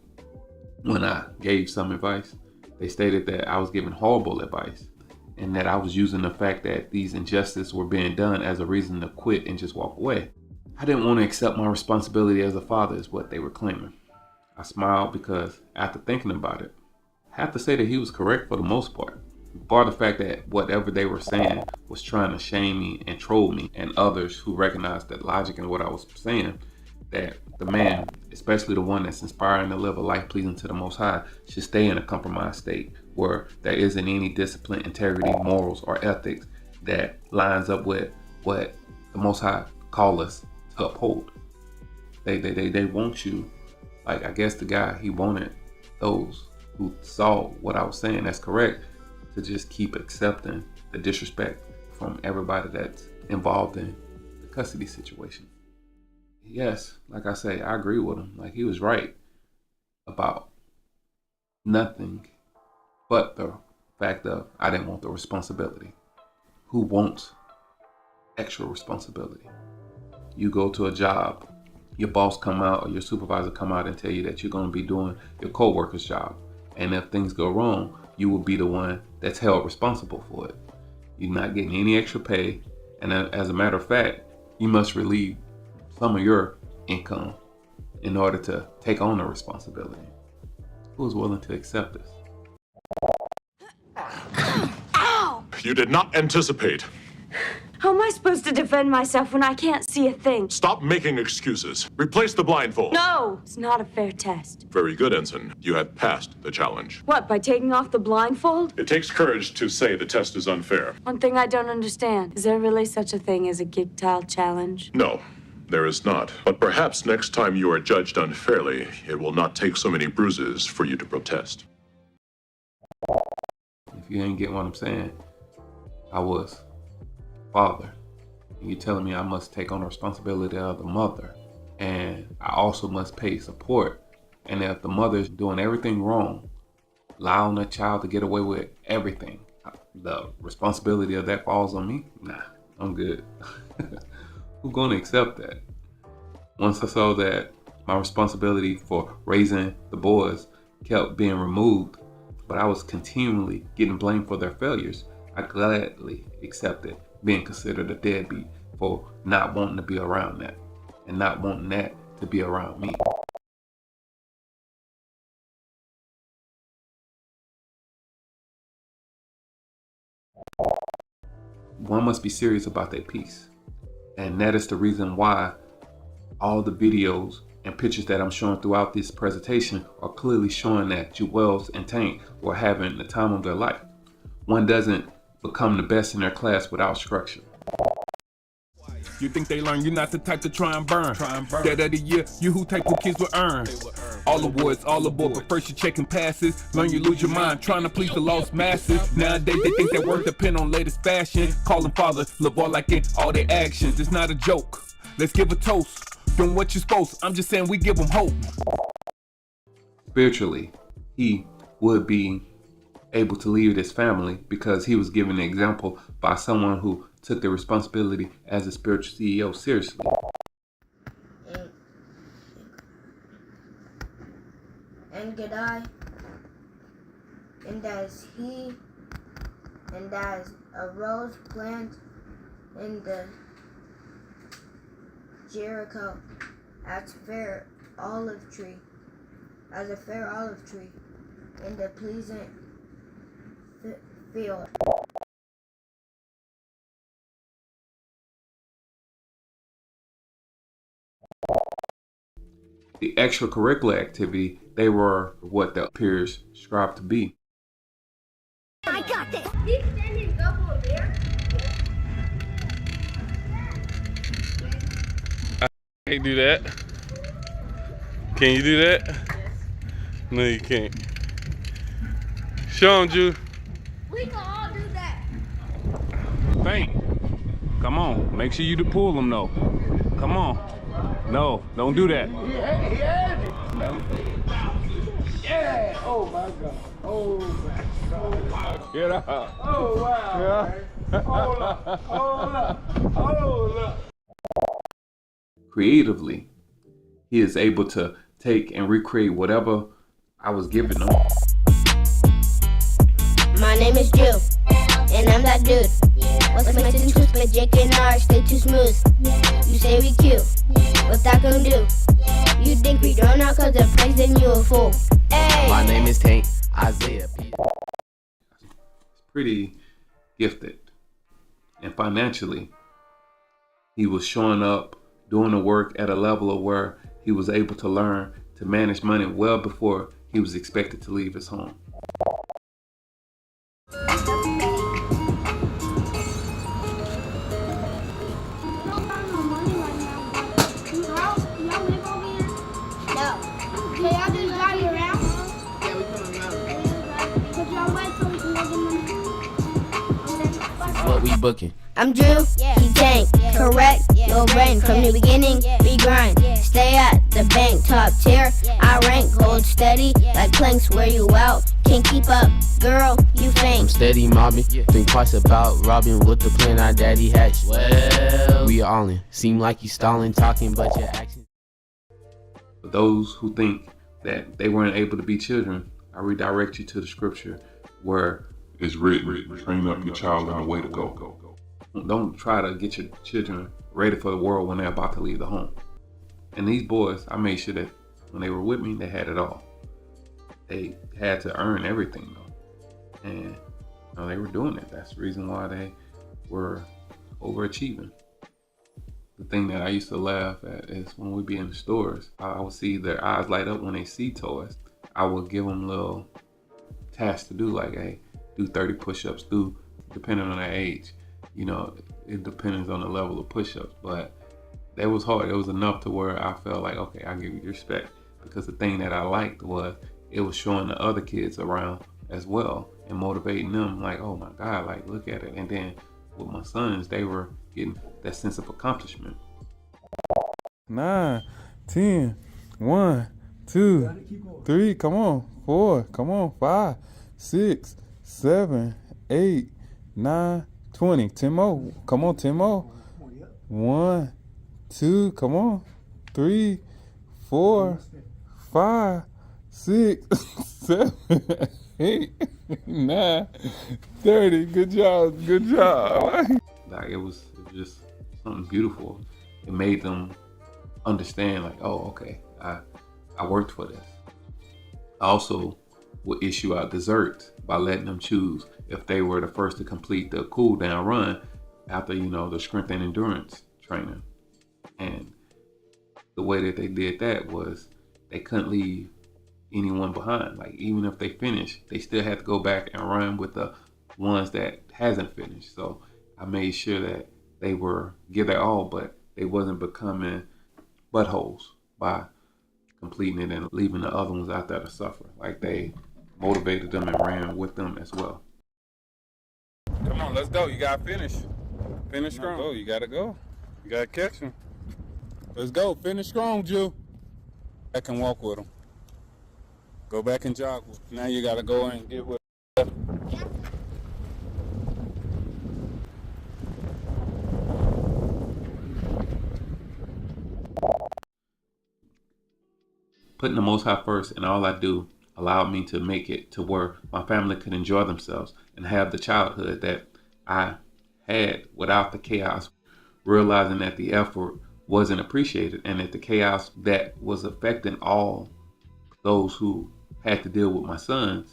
when I gave some advice, they stated that I was giving horrible advice, and that I was using the fact that these injustices were being done as a reason to quit and just walk away. I didn't want to accept my responsibility as a father, is what they were claiming. I smiled because after thinking about it, I have to say that he was correct for the most part. Bar the fact that whatever they were saying was trying to shame me and troll me, and others who recognized that logic in what I was saying, that the man, especially the one that's inspiring to live a life pleasing to the Most High, should stay in a compromised state where there isn't any discipline, integrity, morals, or ethics that lines up with what the Most High call us to uphold. They want you, like, I guess the guy, he wanted those who saw what I was saying that's correct to just keep accepting the disrespect from everybody that's involved in the custody situation. Yes, like I say, I agree with him. Like, he was right about nothing but the fact of I didn't want the responsibility. Who wants extra responsibility? You go to a job, your boss come out or your supervisor come out and tell you that you're going to be doing your co-worker's job. And if things go wrong, you will be the one that's held responsible for it. You're not getting any extra pay. And as a matter of fact, you must relieve some of your income in order to take on the responsibility. Who's willing to accept this? You did not anticipate. How am I supposed to defend myself when I can't see a thing? Stop making excuses. Replace the blindfold. No, it's not a fair test. Very good, Ensign. You have passed the challenge. What, by taking off the blindfold? It takes courage to say the test is unfair. One thing I don't understand. Is there really such a thing as a kick tile challenge? No, there is not. But perhaps next time you are judged unfairly, it will not take so many bruises for you to protest. If you ain't get what I'm saying, I was father. And you're telling me I must take on the responsibility of the mother. And I also must pay support. And if the mother's doing everything wrong, allowing a child to get away with everything, the responsibility of that falls on me? Nah, I'm good. Who's gonna accept that? Once I saw that my responsibility for raising the boys kept being removed, but I was continually getting blamed for their failures, I gladly accepted being considered a deadbeat for not wanting to be around that and not wanting that to be around me. One must be serious about their peace. And that is the reason why all the videos and pictures that I'm showing throughout this presentation are clearly showing that Juelz and Tank were having the time of their life. One doesn't become the best in their class without structure. You think they learn, you're not the type to try and burn. Dead of the year, you who type of kids will earn. All awards, all aboard, but first you're checking passes. Learn you lose your mind, trying to please the lost masses. Nowadays they think their worth depend on latest fashion. Calling father, live all like it, all their actions. It's not a joke. Let's give a toast. Doing what you're supposed to. I'm just saying we give them hope. Spiritually, he would be able to lead his family because he was given an example by someone who took the responsibility as a spiritual CEO seriously. And Gadai, and as he, and as a rose plant in the Jericho, as a fair olive tree in the pleasant field. The extracurricular activity, they were what the peers strived to be. I got this. He's standing up over there. I can't do that. Can you do that? Yes. No, you can't. Show him, Ju. We can all do that. Think. Come on. Make sure you pull them though. Come on. No, don't do that. Yeah. Oh my God. Oh my God. Get up. Oh wow. Yeah. Hold up. Hold up. Hold up. Creatively, he is able to take and recreate whatever I was giving him. My name is Jill, and I'm that dude. What's my twist, but Jake and R stay too smooth. You say we cute, what's that gonna do? You think we don't know cause they're praising you a fool. Hey. My name is Tank, Isaiah. Pretty gifted. And financially, he was showing up, doing the work at a level of where he was able to learn to manage money well before he was expected to leave his home. What we booking? I'm Drew, he Tank, correct, your brain. From the beginning, we grind. Stay at the bank, top tier, I rank. Hold steady, like planks, wear you out. Can't keep up, girl, you faint. I'm steady mobbing, think twice about robbing. With the plan our daddy hatched. Well, we all in, seem like you stalling, talking, but your actions. For those who think that they weren't able to be children, I redirect you to the scripture where it's written, train up your child in the way to go. Don't try to get your children ready for the world when they're about to leave the home. And these boys, I made sure that when they were with me, they had it all. They had to earn everything though. And they were doing it. That's the reason why they were overachieving. The thing that I used to laugh at is when we be in the stores, I would see their eyes light up when they see toys. I would give them little tasks to do, like, hey, do 30 push-ups, depending on their age. You know, it depends on the level of push-ups, but that was hard. It was enough to where I felt like, okay, I give you respect, because the thing that I liked was it was showing the other kids around as well and motivating them, like, oh my God, like, look at it. And then with my sons, they were getting that sense of accomplishment. 9, 10, 1, 2, 3, come on, 4, come on, 5, 6, 7, 8, 9, 20. 10 more. Come on, 10 more. 1, 2, come on. 3, 4, 5, 6, 7, 8, 9, 30. Good job. Good job. Like, it was just something beautiful. It made them understand, like, oh, okay, I worked for this. I also would issue out desserts by letting them choose if they were the first to complete the cool down run after, you know, the strength and endurance training. And the way that they did that was they couldn't leave anyone behind. Like, even if they finished, they still had to go back and run with the ones that hasn't finished. So I made sure that they were give their all, but they wasn't becoming buttholes by completing it and leaving the other ones out there to suffer. Like, they motivated them and ran with them as well. Come on, let's go. You gotta finish. Finish strong. Go. You gotta go. You gotta catch him. Let's go. Finish strong, Jew. Back and walk with him. Go back and jog with him. Now you gotta go and get with him. Putting the Most High first in all I do allowed me to make it to where my family could enjoy themselves and have the childhood that I had without the chaos, realizing that the effort wasn't appreciated and that the chaos that was affecting all those who had to deal with my sons,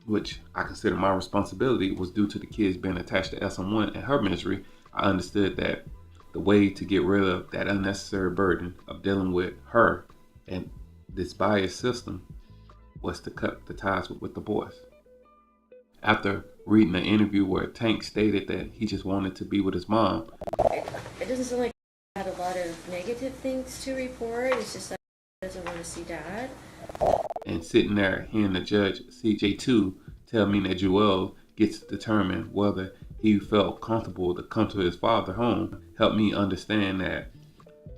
which I consider my responsibility, was due to the kids being attached to SM1 and her misery. I understood that the way to get rid of that unnecessary burden of dealing with her and this biased system was to cut the ties with the boys. After reading an interview where Tank stated that he just wanted to be with his mom. It doesn't sound like he had a lot of negative things to report. It's just that he doesn't want to see Dad. And sitting there hearing the judge, CJ2, tell me that Juelz gets to determine whether he felt comfortable to come to his father home, helped me understand that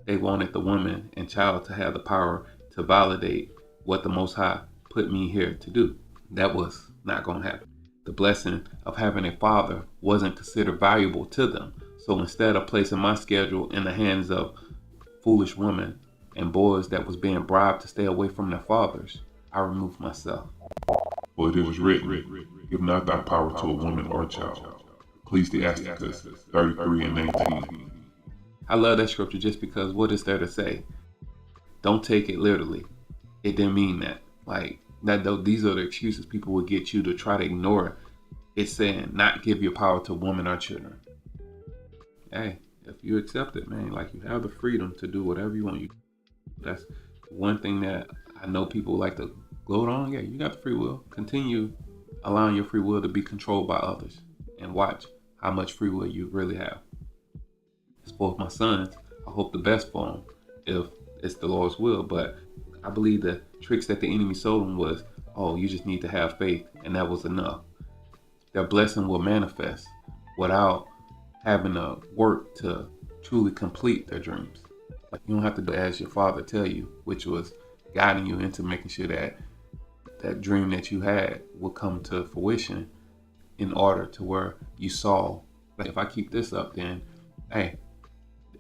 they wanted the woman and child to have the power to validate what the Most High put me here to do. That was not going to happen. The blessing of having a father wasn't considered valuable to them. So instead of placing my schedule in the hands of foolish women and boys that was being bribed to stay away from their fathers, I removed myself. For it is written, give not thy power to a woman or a child. Ecclesiastes 33 and 19. I love that scripture just because what is there to say? Don't take it literally. It didn't mean that. Like, that though, these are the excuses people will get you to try to ignore it. It's saying not give your power to women or children. Hey, if you accept it, man, like, you have the freedom to do whatever you want. That's one thing that I know people like to gloat on. Yeah, you got the free will. Continue allowing your free will to be controlled by others and watch how much free will you really have. As for my sons, I hope the best for them if it's the Lord's will, but I believe the tricks that the enemy sold them was, oh, you just need to have faith, and that was enough. Their blessing will manifest without having to work to truly complete their dreams. Like, you don't have to do as your father tell you, which was guiding you into making sure that that dream that you had will come to fruition in order to where you saw, like, if I keep this up, then, hey,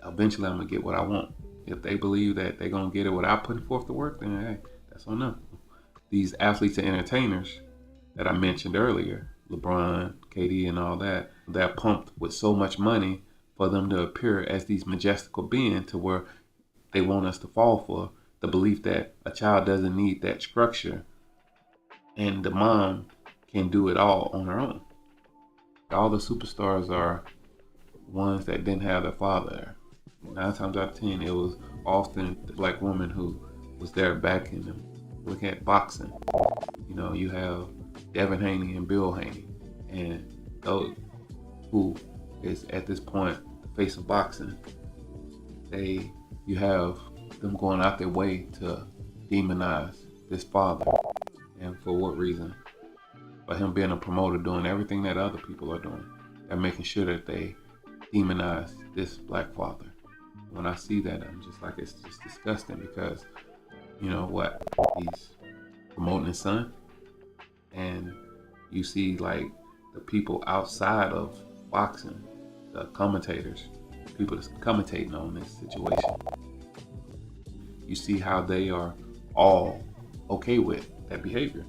eventually I'm going to get what I want. If they believe that they're going to get it without putting forth the work, then hey, that's on them. These athletes and entertainers that I mentioned earlier, LeBron, KD, and all that, they're pumped with so much money for them to appear as these majestical beings to where they want us to fall for the belief that a child doesn't need that structure and the mom can do it all on her own. All the superstars are ones that didn't have their father there. 9 times out of 10, it was often the black woman who was there backing them. Look at boxing. You know, you have Devin Haney and Bill Haney, and those who is at this point the face of boxing. You have them going out their way to demonize this father, and for what reason? By him being a promoter, doing everything that other people are doing, they're making sure that they demonize this black father. When I see that, I'm just like, it's just disgusting, because you know what, he's promoting his son, and you see like the people outside of boxing, the commentators, people that's commentating on this situation, you see how they are all okay with that behavior.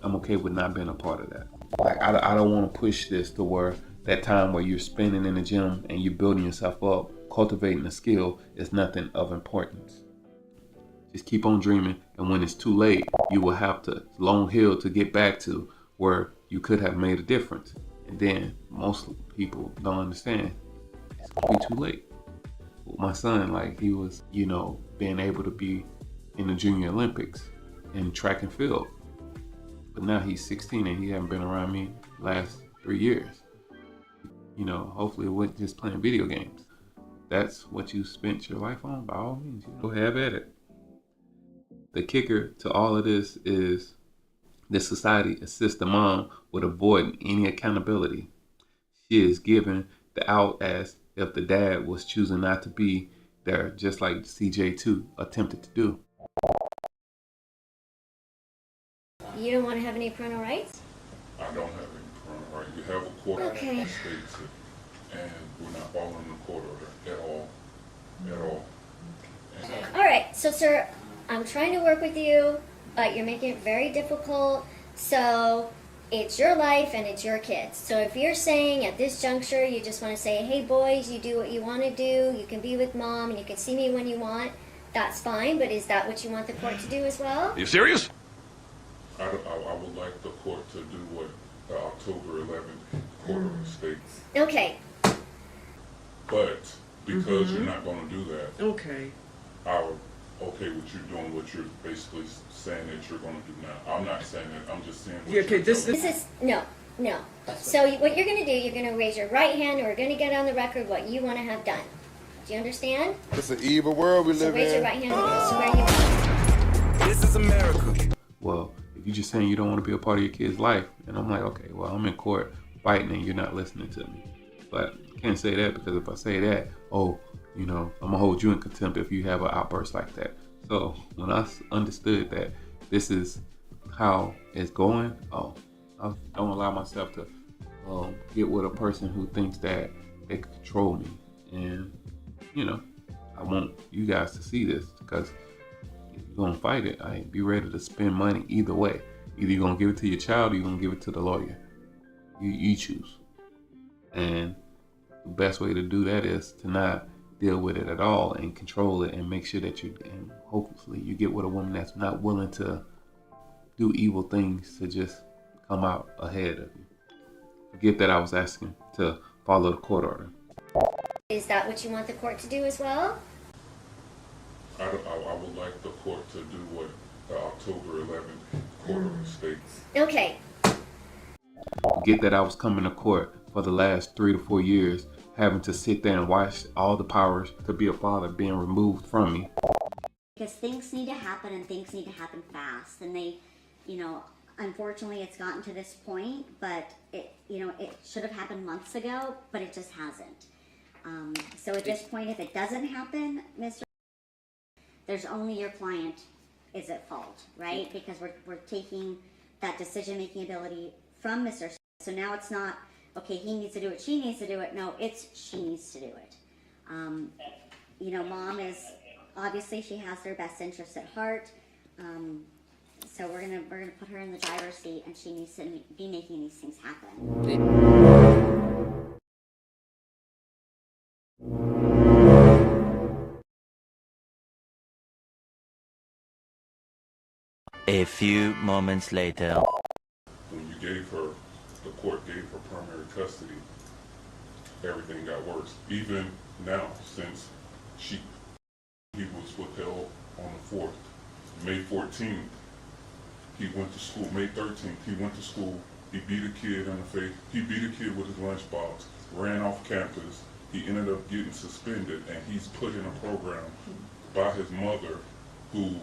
I'm okay with not being a part of that. Like, I don't want to push this to where that time where you're spending in the gym and you're building yourself up, cultivating a skill is nothing of importance. Just keep on dreaming, and when it's too late, you will have to long hill to get back to where you could have made a difference. And then most people don't understand, it's gonna be too late. With my son, like, he was, you know, being able to be in the Junior Olympics in track and field. But now he's 16 and he hasn't been around me the last 3 years. You know, hopefully it wasn't just playing video games. That's what you spent your life on, by all means, you go have at it. The kicker to all of this is this society assists the mom with avoiding any accountability. She is given the out as if the dad was choosing not to be there, just like CJ2 attempted to do. You don't want to have any parental rights? I don't have any parental rights. You have a court order that states it, and we're not following the court order at all. At all. All right, so sir, I'm trying to work with you, but you're making it very difficult. So it's your life and it's your kids. So if you're saying at this juncture you just want to say, hey boys, you do what you want to do, you can be with mom and you can see me when you want, that's fine, but is that what you want the court to do as well? Are you serious? I would like the court to do what the October 11th court order states. Okay. But because you're not going to do that, okay, I'm okay with you doing what you're basically saying that you're going to do now. I'm not saying that. I'm just saying what you're This is no. So what you're going to do, you're going to raise your right hand, and we're going to get on the record what you want to have done. Do you understand? It's an evil world we live in. So raise your right hand and swear you. This is America. Well, if you're just saying you don't want to be a part of your kid's life, and I'm like, okay, well, I'm in court fighting and you're not listening to me. But I can't say that, because if I say that, oh, you know, I'm gonna hold you in contempt if you have an outburst like that. So when I understood that this is how it's going, I don't allow myself to get with a person who thinks that they can control me. And, you know, I want you guys to see this, because if you're gonna fight it, be ready to spend money either way. Either you're gonna give it to your child or you're gonna give it to the lawyer. You choose. And the best way to do that is to not deal with it at all and control it, and make sure that and hopefully you get with a woman that's not willing to do evil things to just come out ahead of you. Forget that I was asking to follow the court order. Is that what you want the court to do as well? I would like the court to do what the October 11th court order states. Okay. Forget that I was coming to court for the last 3 to 4 years, having to sit there and watch all the powers to be a father being removed from me. Because things need to happen, and things need to happen fast. And they, you know, unfortunately it's gotten to this point, but it should have happened months ago, but it just hasn't. So at this point, if it doesn't happen, Mr., there's only your client is at fault, right? Because we're taking that decision-making ability from Mr. So now it's not, okay, he needs to do it, she needs to do it. No, it's she needs to do it. You know, mom is, obviously she has their best interests at heart. So we're gonna put her in the driver's seat, and she needs to be making these things happen. A few moments later. When you gave her, the court gave her primary custody, everything got worse. Even now, since he was withheld on the 4th, May 14th, he went to school. May 13th, he went to school. He beat a kid in the face. He beat a kid with his lunchbox, ran off campus. He ended up getting suspended, and he's put in a program by his mother, who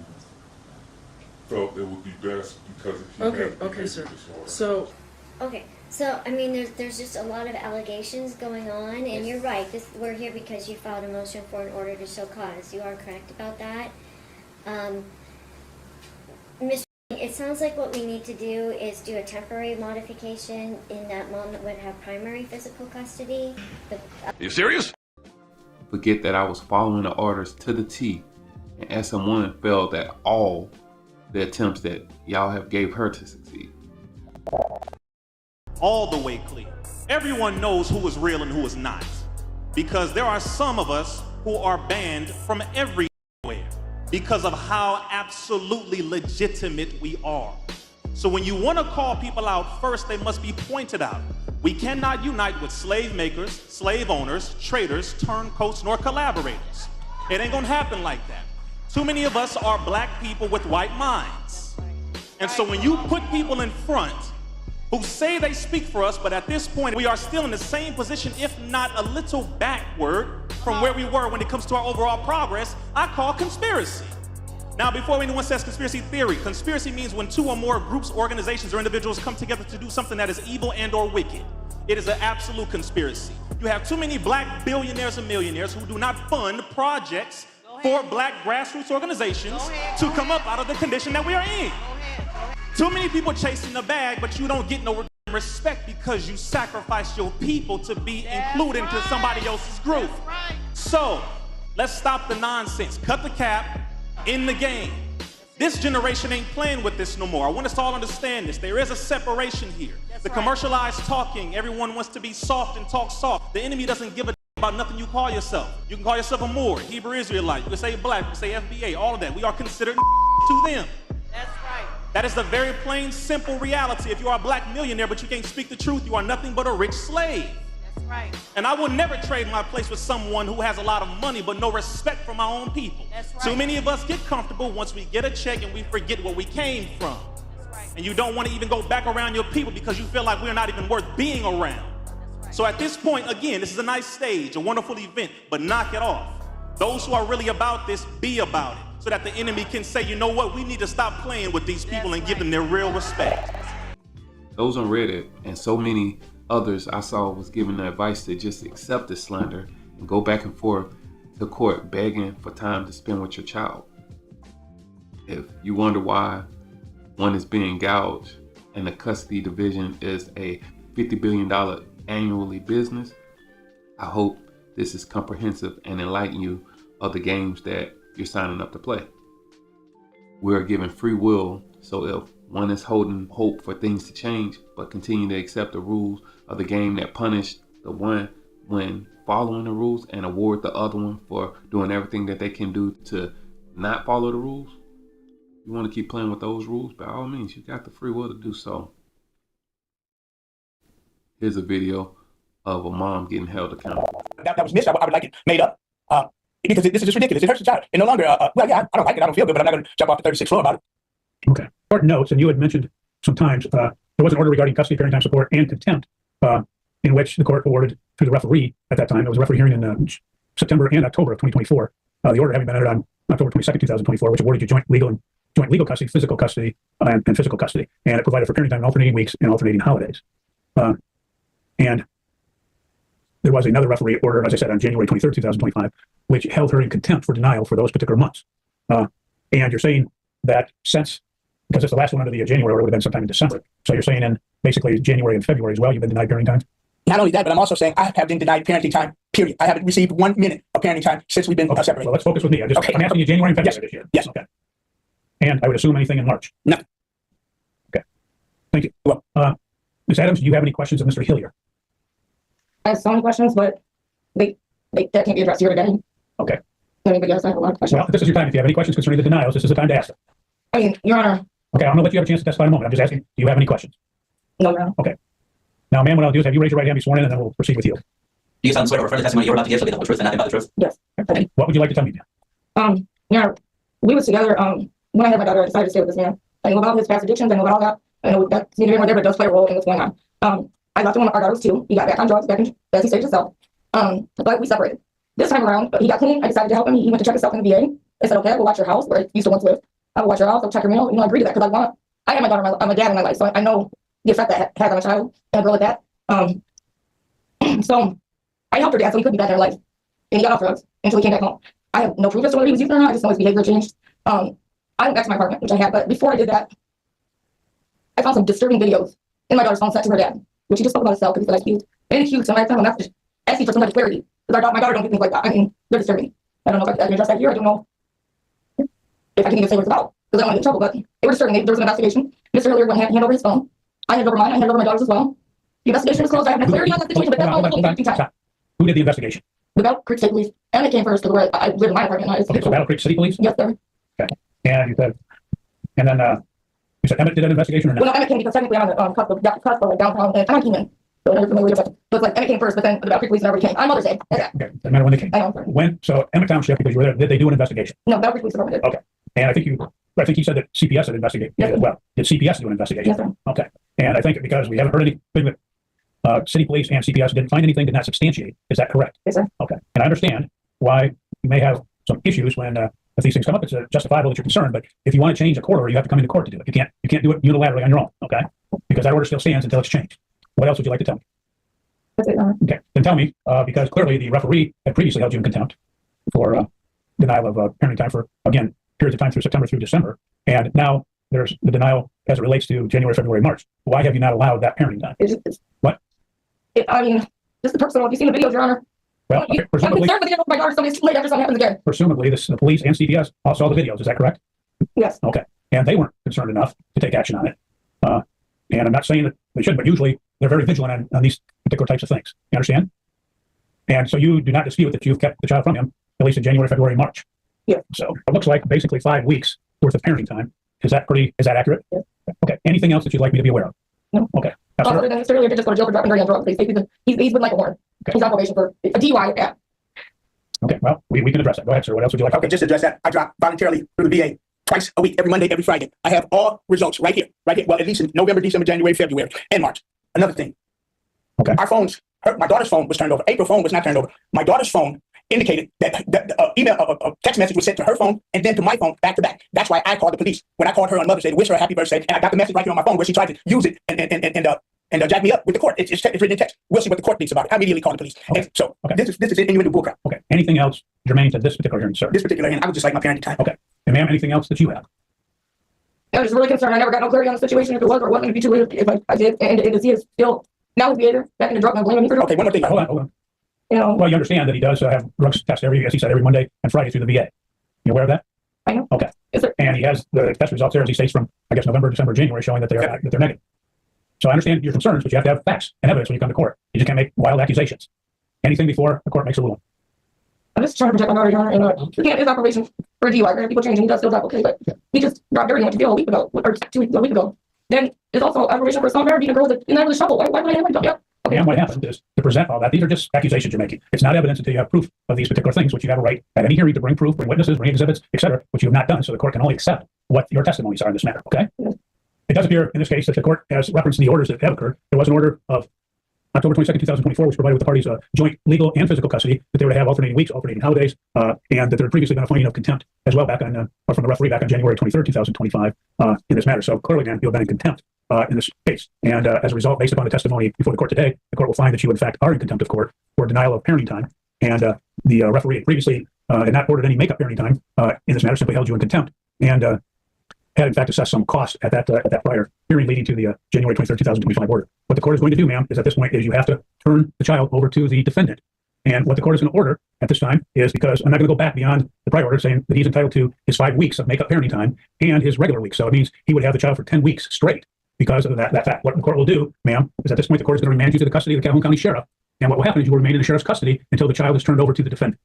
felt it would be best because he had behavior disorder. So I mean, there's just a lot of allegations going on, and you're right. We're here because you filed a motion for an order to show cause. You are correct about that. Mr. It sounds like what we need to do is do a temporary modification in that mom would have primary physical custody. You serious? Forget that I was following the orders to the T, and SM1 failed at all the attempts that y'all have gave her to succeed. All the way clear. Everyone knows who is real and who is not, because there are some of us who are banned from everywhere because of how absolutely legitimate we are. So when you want to call people out, first they must be pointed out. We cannot unite with slave makers, slave owners, traitors, turncoats, nor collaborators. It ain't gonna happen like that. Too many of us are black people with white minds. And so when you put people in front who say they speak for us, but at this point we are still in the same position, if not a little backward from where we were when it comes to our overall progress, I call conspiracy. Now, before anyone says conspiracy theory, conspiracy means when two or more groups, organizations, or individuals come together to do something that is evil and or wicked. It is an absolute conspiracy. You have too many black billionaires and millionaires who do not fund projects for black grassroots organizations to come up out of the condition that we are in. Too many people chasing the bag, but you don't get no respect because you sacrifice your people to be included into somebody else's group. So, let's stop the nonsense. Cut the cap, in the game. This generation ain't playing with this no more. I want us to all understand this. There is a separation here. The commercialized talking, everyone wants to be soft and talk soft. The enemy doesn't give a about nothing you call yourself. You can call yourself a Moor, Hebrew Israelite, you can say black, you can say FBA, all of that. We are considered to them. That's right. That is the very plain, simple reality. If you are a black millionaire but you can't speak the truth, you are nothing but a rich slave. That's right. And I will never trade my place with someone who has a lot of money but no respect for my own people. That's right. Too many of us get comfortable once we get a check and we forget where we came from. That's right. And you don't want to even go back around your people because you feel like we're not even worth being around. Right. So at this point, again, this is a nice stage, a wonderful event, but knock it off. Those who are really about this, be about it, so that the enemy can say, you know what, we need to stop playing with these people and give them their real respect. Those on Reddit and so many others I saw was giving the advice to just accept the slander and go back and forth to court begging for time to spend with your child. If you wonder why one is being gouged and the custody division is a $50 billion annually business, I hope this is comprehensive and enlighten you of the games that you're signing up to play. We are given free will, so if one is holding hope for things to change, but continue to accept the rules of the game that punish the one when following the rules and award the other one for doing everything that they can do to not follow the rules, you want to keep playing with those rules, by all means, you got the free will to do so. Here's a video of a mom getting held accountable. That was missed. I would like it made up. Because this is just ridiculous. It hurts the child. And no longer, well, yeah, I don't like it. I don't feel good, but I'm not going to jump off the 36th floor about it. Okay. Court notes, and you had mentioned sometimes there was an order regarding custody, parenting time support, and contempt, in which the court awarded to the referee at that time. There was a referee hearing in September and October of 2024. The order having been entered on October 22nd, 2024, which awarded you joint legal custody, physical custody, and physical custody, and it provided for parenting time in alternating weeks and alternating holidays. And there was another referee order, as I said, on January 23rd, 2025, which held her in contempt for denial for those particular months. And you're saying that since, because it's the last one under the January order, would have been sometime in December. So you're saying in basically January and February as well, you've been denied parenting time? Not only that, but I'm also saying I have been denied parenting time, period. I haven't received 1 minute of parenting time since we've been separated. Well, let's focus with me. I'm asking you January and February this year. Yes. Okay. And I would assume anything in March? No. Okay. Thank you. Well, Ms. Adams, do you have any questions of Mr. Hillier? I have some questions, but that can't be addressed here today. Okay. Anybody else? I have a lot of questions. Well, this is your time. If you have any questions concerning the denials, this is the time to ask them. I mean, Your Honor. Okay, I'm going to let you have a chance to testify in a moment. I'm just asking, do you have any questions? No, Your Honor. Okay. Now, ma'am, what I'll do is have you raise your right hand, be sworn in, and then we'll proceed with you. you sound swear or affirm the testimony you're about to give shall be the whole truth and nothing but the truth? Yes. What would you like to tell me, ma'am? We was together, when I had my daughter, I decided to stay with this man. I know about his past addictions, I know about all that. I know that's neither here nor there, but it does play a role in what's going on. I left him when our daughter was 2. He got back on drugs, as he stated himself. But we separated. This time around, he got clean. I decided to help him. He went to check himself in the VA. I said, okay, I will watch your house where I used to once live. I will watch your house. I'll check your mail. I agree to that because I have my daughter, I'm a dad in my life, so I know the effect that has on a child and a girl like that. So I helped her dad so he could be back in her life. And he got off drugs until he came back home. I have no proof as to whether he was using or not. I just know his behavior changed. I went back to my apartment, which I had, but before I did that, I found some disturbing videos in my daughter's phone sent to her dad, which he just spoke about himself because he said I cute. And it's cute, so I sent him a message asking for some type of clarity. Because my daughter don't do things like that. I mean, they're disturbing. I don't know if I can address that here. I don't know if I can even say what it's about because I don't want to get in trouble, but they were disturbing. There was an investigation. Mr. Hilliard went hand over his phone. I handed over mine. I handed over my daughter's as well. The investigation was closed. I have no clarity on that situation, but that's all the whole Who did the investigation? The Battle Creek State Police. And it came first because I live in my apartment. Okay, so Battle Creek City Police? Yes, sir. Okay. And you said, and then you said Emmett did an investigation or not? Well, no, Emmett came because technically I'm on the cusp of downtown, and I came in. So I'm familiar with it. So it's like Emmett came first, but then the Battle Creek Police never came. I'm Mother's Day. Okay, doesn't matter when they came. I know. When, so Emmett Township, because you were there, did they do an investigation? No, Battle Creek Police Department did. Okay. And I think you said that CPS had investigated as well. Did CPS do an investigation? Yes, sir. Okay. And I think because we haven't heard anything that City Police and CPS didn't find anything, did not substantiate. Is that correct? Yes, sir. Okay. And I understand why you may have some issues when if these things come up, it's justifiable that you're concerned. But if you want to change a court order, you have to come into court to do it. You can't do it unilaterally on your own. Okay. Because that order still stands until it's changed. What else would you like to tell me? That's it. Okay. Then tell me, because clearly the referee had previously held you in contempt for denial of parenting time for, again, periods of time through September through December. And now there's the denial as it relates to January, February, March. Why have you not allowed that parenting time? What? I mean, just personal. Have you seen the videos, Your Honor? Well, okay, I'm concerned with my daughter, so it's too late after something happens again. Presumably, the police and CPS all saw the videos. Is that correct? Yes. Okay. And they weren't concerned enough to take action on it. And I'm not saying that they should, but usually they're very vigilant on these particular types of things. You understand? And so you do not dispute that you've kept the child from him, at least in January, February, March. Yeah. So it looks like basically 5 weeks worth of parenting time. Is that accurate? Yeah. Okay. Anything else that you'd like me to be aware of? No. Okay. Other than Mr. Hilliard did just go to jail for dropping dirty on drugs. He's been like a warrant. Okay. He's on probation for a DUI. Yeah. Okay. Well, we can address that. Go ahead, sir. What else would you like? Okay, just address that. I drop voluntarily through the VA twice a week, every Monday, every Friday. I have all results right here. Well, at least in November, December, January, February, and March. Another thing. Okay. Our phones, my daughter's phone was turned over. April's phone was not turned over. My daughter's phone indicated that a text message was sent to her phone and then to my phone back to back. That's why I called the police. When I called her on Mother's Day to wish her a happy birthday, and I got the message right here on my phone where she tried to use it and jack me up with the court. It's written in text. We'll see what the court thinks about it. I immediately called the police. Okay. And so this is innuendo bullcrap. Okay. Anything else germane to this particular hearing, sir? This particular hearing, I would just like my parenting time. Okay. And ma'am, anything else that you have? I was really concerned. I never got no clarity on the situation if it was or wasn't going to be too late if I did. And he is still now his behavior back in the drug and blaming me for drugs. Okay, one more thing. Hold on. You know, well, you understand that he does have drugs tested every, as he said, every Monday and Friday through the VA. You aware of that? I know. Okay. Yes, sir. And he has the test results there, as he states, from, I guess, November, December, January, showing that they're negative. So I understand your concerns, but you have to have facts and evidence when you come to court. You just can't make wild accusations. Anything before the court makes a ruling. I'm just trying to protect my daughter, Your Honor, and he had his operation for DUI. People change, and he does still drive okay, but he just got dirty and went to jail a week ago, or 2 weeks, a week ago. Then there's also operation for assault, beating a girl that in the shovel. Why would I have my daughter? Okay. And what happened is to present all that. These are just accusations you're making. It's not evidence until you have proof of these particular things, which you have a right at any hearing to bring proof, bring witnesses, bring exhibits, etc., which you have not done. So the court can only accept what your testimonies are in this matter. Okay. Yes. It does appear in this case that the court has referenced the orders that have occurred. There was an order of October 22nd, 2024, which provided with the parties joint legal and physical custody, that they would have alternating weeks, alternating holidays, and that there had previously been a finding of contempt as well back on, from the referee back on January 23rd, 2025, in this matter. So clearly, man, you have been in contempt in this case. And as a result, based upon the testimony before the court today, the court will find that you, in fact, are in contempt of court for denial of parenting time. And the referee previously had not ordered any makeup parenting time in this matter, simply held you in contempt, and had in fact assessed some cost at that prior hearing leading to the January 23rd, 2025 order. What the court is going to do, ma'am, is at this point is you have to turn the child over to the defendant. And what the court is going to order at this time is, because I'm not going to go back beyond the prior order saying that he's entitled to his 5 weeks of makeup parenting time and his regular weeks. So it means he would have the child for 10 weeks straight because of that fact. What the court will do, ma'am, is at this point the court is going to remand you to the custody of the Calhoun County Sheriff. And what will happen is you will remain in the sheriff's custody until the child is turned over to the defendant.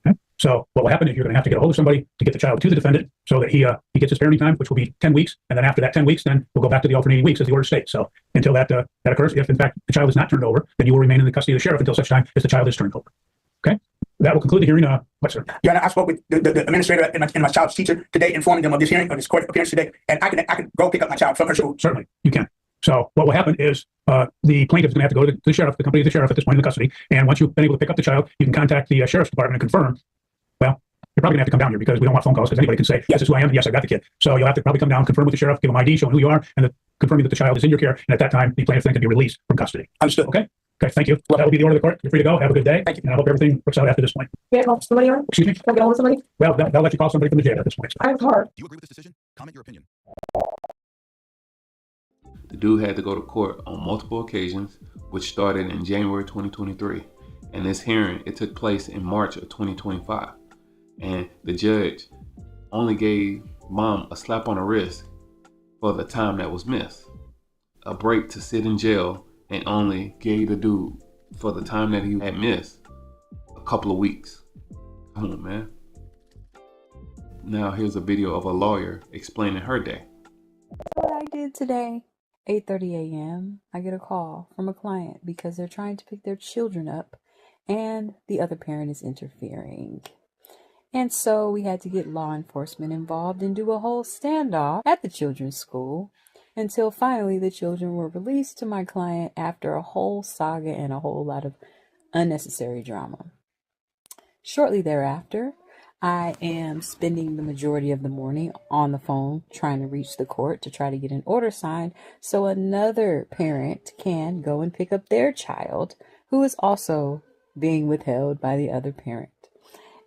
Okay? So what will happen is you're going to have to get a hold of somebody to get the child to the defendant so that he gets his parenting time, which will be 10 weeks. And then after that 10 weeks, then we'll go back to the alternating weeks as the order states. So until that occurs, if in fact the child is not turned over, then you will remain in the custody of the sheriff until such time as the child is turned over. Okay? That will conclude the hearing. What, sir? Your Honor, I spoke with the administrator and my child's teacher today, informing them of this hearing, of this court appearance today, and I can go pick up my child from her school. Certainly, you can. So what will happen is the plaintiff is going to have to go to the sheriff, the company of the sheriff at this point in the custody, and once you've been able to pick up the child, you can contact the sheriff's department and confirm. Well, you're probably going to have to come down here because we don't want phone calls because anybody can say, yes, this is who I am, and yes, I got the kid. So you'll have to probably come down, confirm with the sheriff, give them ID, show them who you are, and confirming that the child is in your care, and at that time, the plaintiff then can be released from custody. Understood. Okay? Okay, thank you. Well, that will be the order of the court. You're free to go. Have a good day. Thank you. And I hope everything works out after this point. Can I call somebody on? Excuse me? Can I get hold of somebody? Well, they'll let you call somebody from the jail at this point. I was hard. Do you agree with this decision? Comment your opinion. The dude had to go to court on multiple occasions, which started in January 2023. And this hearing, it took place in March of 2025. And the judge only gave mom a slap on the wrist for the time that was missed, a break to sit in jail, and only gave the dude for the time that he had missed a couple of weeks. Come on, man. Now here's a video of a lawyer explaining her day. What I did today, 8:30 a.m., I get a call from a client because they're trying to pick their children up and the other parent is interfering. And so we had to get law enforcement involved and do a whole standoff at the children's school until finally the children were released to my client after a whole saga and a whole lot of unnecessary drama. Shortly thereafter, I am spending the majority of the morning on the phone trying to reach the court to try to get an order signed so another parent can go and pick up their child who is also being withheld by the other parent.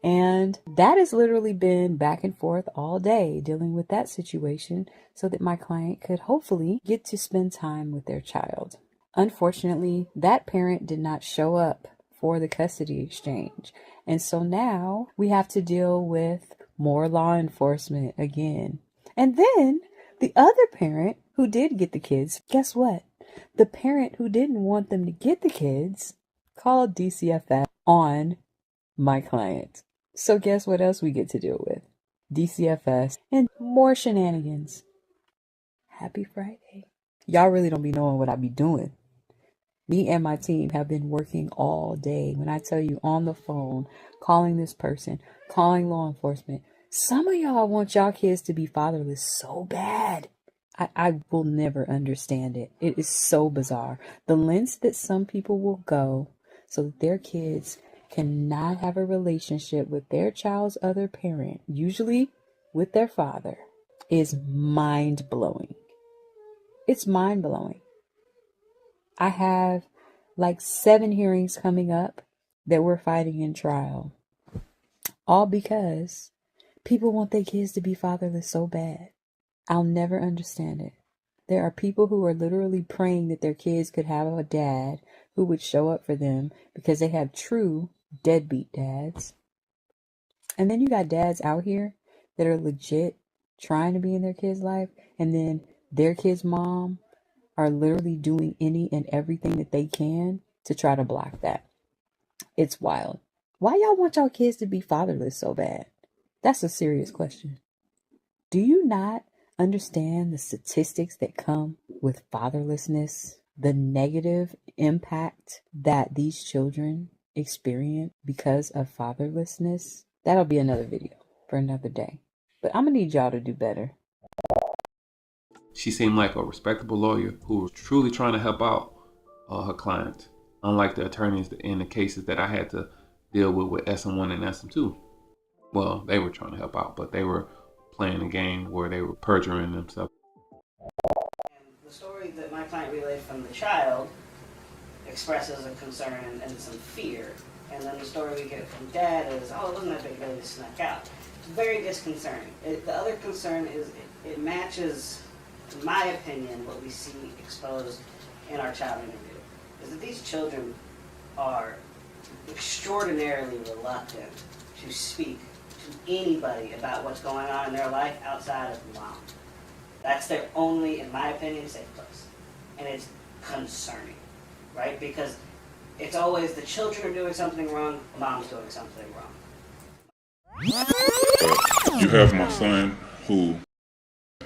And that has literally been back and forth all day dealing with that situation so that my client could hopefully get to spend time with their child. Unfortunately, that parent did not show up for the custody exchange. And so now we have to deal with more law enforcement again. And then the other parent who did get the kids, guess what? The parent who didn't want them to get the kids called DCFS on my client. So guess what else we get to deal with? DCFS and more shenanigans. Happy Friday. Y'all really don't be knowing what I be doing. Me and my team have been working all day. When I tell you on the phone, calling this person, calling law enforcement. Some of y'all want y'all kids to be fatherless so bad. I will never understand it. It is so bizarre. The lengths that some people will go so that their kids cannot have a relationship with their child's other parent, usually with their father, is mind-blowing. It's mind-blowing. I have like 7 hearings coming up that we're fighting in trial. All because people want their kids to be fatherless so bad. I'll never understand it. There are people who are literally praying that their kids could have a dad who would show up for them because they have true deadbeat dads. And then you got dads out here that are legit trying to be in their kids' life, and then their kid's mom are literally doing any and everything that they can to try to block that. It's wild. Why y'all want y'all kids to be fatherless so bad? That's a serious question. Do you not understand the statistics that come with fatherlessness? The negative impact that these children experience because of fatherlessness? That'll be another video for another day. But I'm gonna need y'all to do better. She seemed like a respectable lawyer who was truly trying to help out her client, unlike the attorneys in the cases that I had to deal with SM1 and SM2. Well, they were trying to help out, but they were playing a game where they were perjuring themselves. The story that my client relayed from the child expresses a concern and some fear. And then the story we get from dad is, oh, it wasn't that big, they just snuck out. It's very disconcerting. The other concern is it matches, in my opinion, what we see exposed in our child interview, is that these children are extraordinarily reluctant to speak to anybody about what's going on in their life outside of mom. That's their only, in my opinion, safe place. And it's concerning, right? Because it's always the children are doing something wrong, mom's doing something wrong. You have my son who,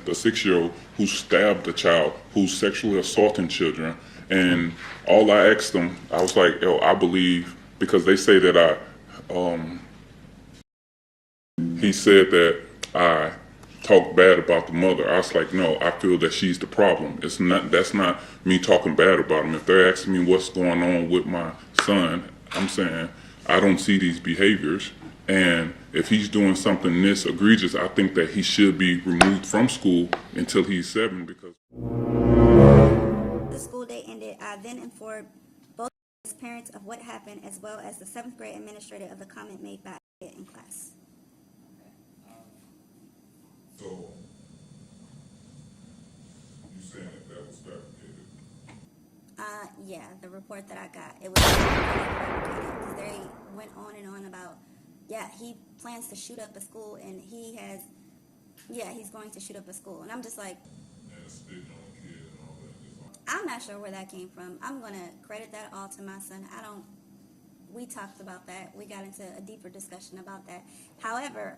the 6-year-old, who stabbed a child, who's sexually assaulting children. And all I asked them, I was like, yo, I believe, because they say that he said that I talk bad about the mother. I was like, no, I feel that she's the problem. That's not me talking bad about him. If they're asking me what's going on with my son, I'm saying I don't see these behaviors. And if he's doing something this egregious, I think that he should be removed from school until he's 7. Because the school day ended, I then informed both parents of what happened, as well as the 7th grade administrator of the comment made by it in class. So, you saying that was fabricated? Yeah, the report that I got, it was fabricated because they went on and on about, yeah, he plans to shoot up a school, and he's going to shoot up a school, and I'm just like, I'm not sure where that came from. I'm gonna credit that all to my son. We talked about that. We got into a deeper discussion about that. However,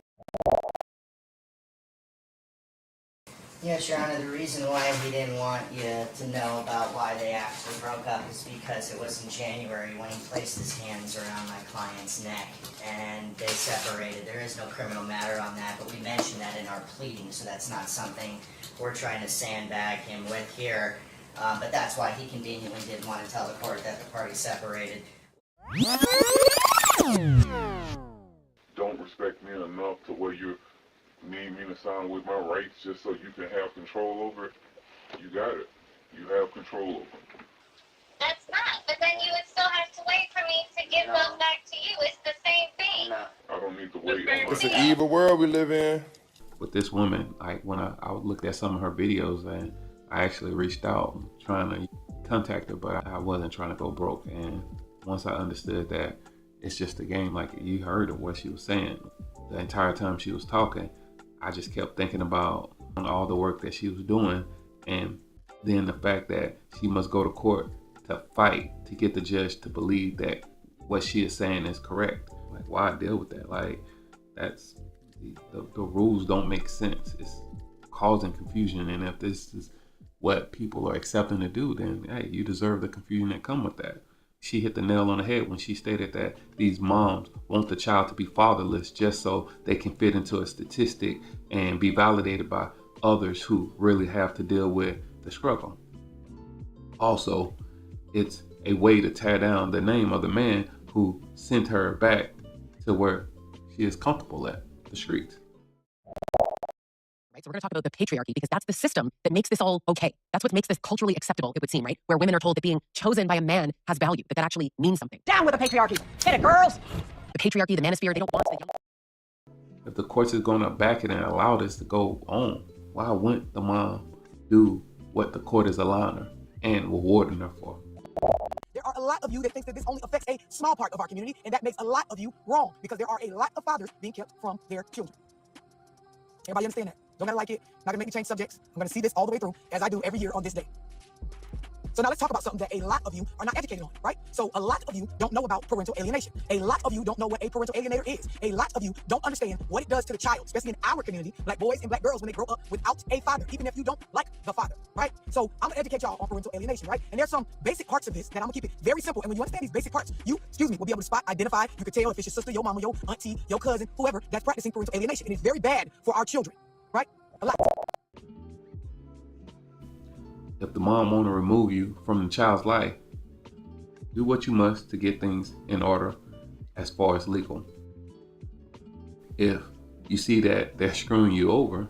Yes, Your Honor, the reason why he didn't want you to know about why they actually broke up is because it was in January when he placed his hands around my client's neck and they separated. There is no criminal matter on that, but we mentioned that in our pleading, so that's not something we're trying to sandbag him with here. But that's why he conveniently didn't want to tell the court that the parties separated. Don't respect me enough to where you need me to sign with my rights just so you can have control over it. You got it. You have control over it. That's not, but then you would still have to wait for me to give them back to you. It's the same thing. I don't need to wait. It's an evil world we live in. With this woman, like when I looked at some of her videos, and I actually reached out trying to contact her, but I wasn't trying to go broke. And once I understood that it's just a game, like you heard of what she was saying, the entire time she was talking, I just kept thinking about all the work that she was doing, and then the fact that she must go to court to fight to get the judge to believe that what she is saying is correct. Like, why deal with that? Like, that's the rules don't make sense. It's causing confusion, and if this is what people are accepting to do, then hey, you deserve the confusion that come with that. She hit the nail on the head when she stated that these moms want the child to be fatherless just so they can fit into a statistic and be validated by others who really have to deal with the struggle. Also, it's a way to tear down the name of the man who sent her back to where she is comfortable at, the streets. Right, so we're going to talk about the patriarchy because that's the system that makes this all okay. That's what makes this culturally acceptable, it would seem, right? Where women are told that being chosen by a man has value, that actually means something. Down with the patriarchy! Get it, girls! The patriarchy, the manosphere, they don't want the young. If the courts is going to back it and allow this to go on, why wouldn't the mom do what the court is allowing her and rewarding her for? There are a lot of you that think that this only affects a small part of our community, and that makes a lot of you wrong, because there are a lot of fathers being kept from their children. Everybody understand that? Don't gotta like it, not gonna make me change subjects. I'm gonna see this all the way through, as I do every year on this day. So now let's talk about something that a lot of you are not educated on, right? So a lot of you don't know about parental alienation. A lot of you don't know what a parental alienator is. A lot of you don't understand what it does to the child, especially in our community, black boys and black girls, when they grow up without a father, even if you don't like the father, right? So I'm gonna educate y'all on parental alienation, right? And there's some basic parts of this that I'm gonna keep it very simple. And when you understand these basic parts, you, will be able to spot, identify, you can tell if it's your sister, your mama, your auntie, your cousin, whoever that's practicing parental alienation. And it's very bad for our children, right? A lot. If the mom want to remove you from the child's life, do what you must to get things in order as far as legal. If you see that they're screwing you over,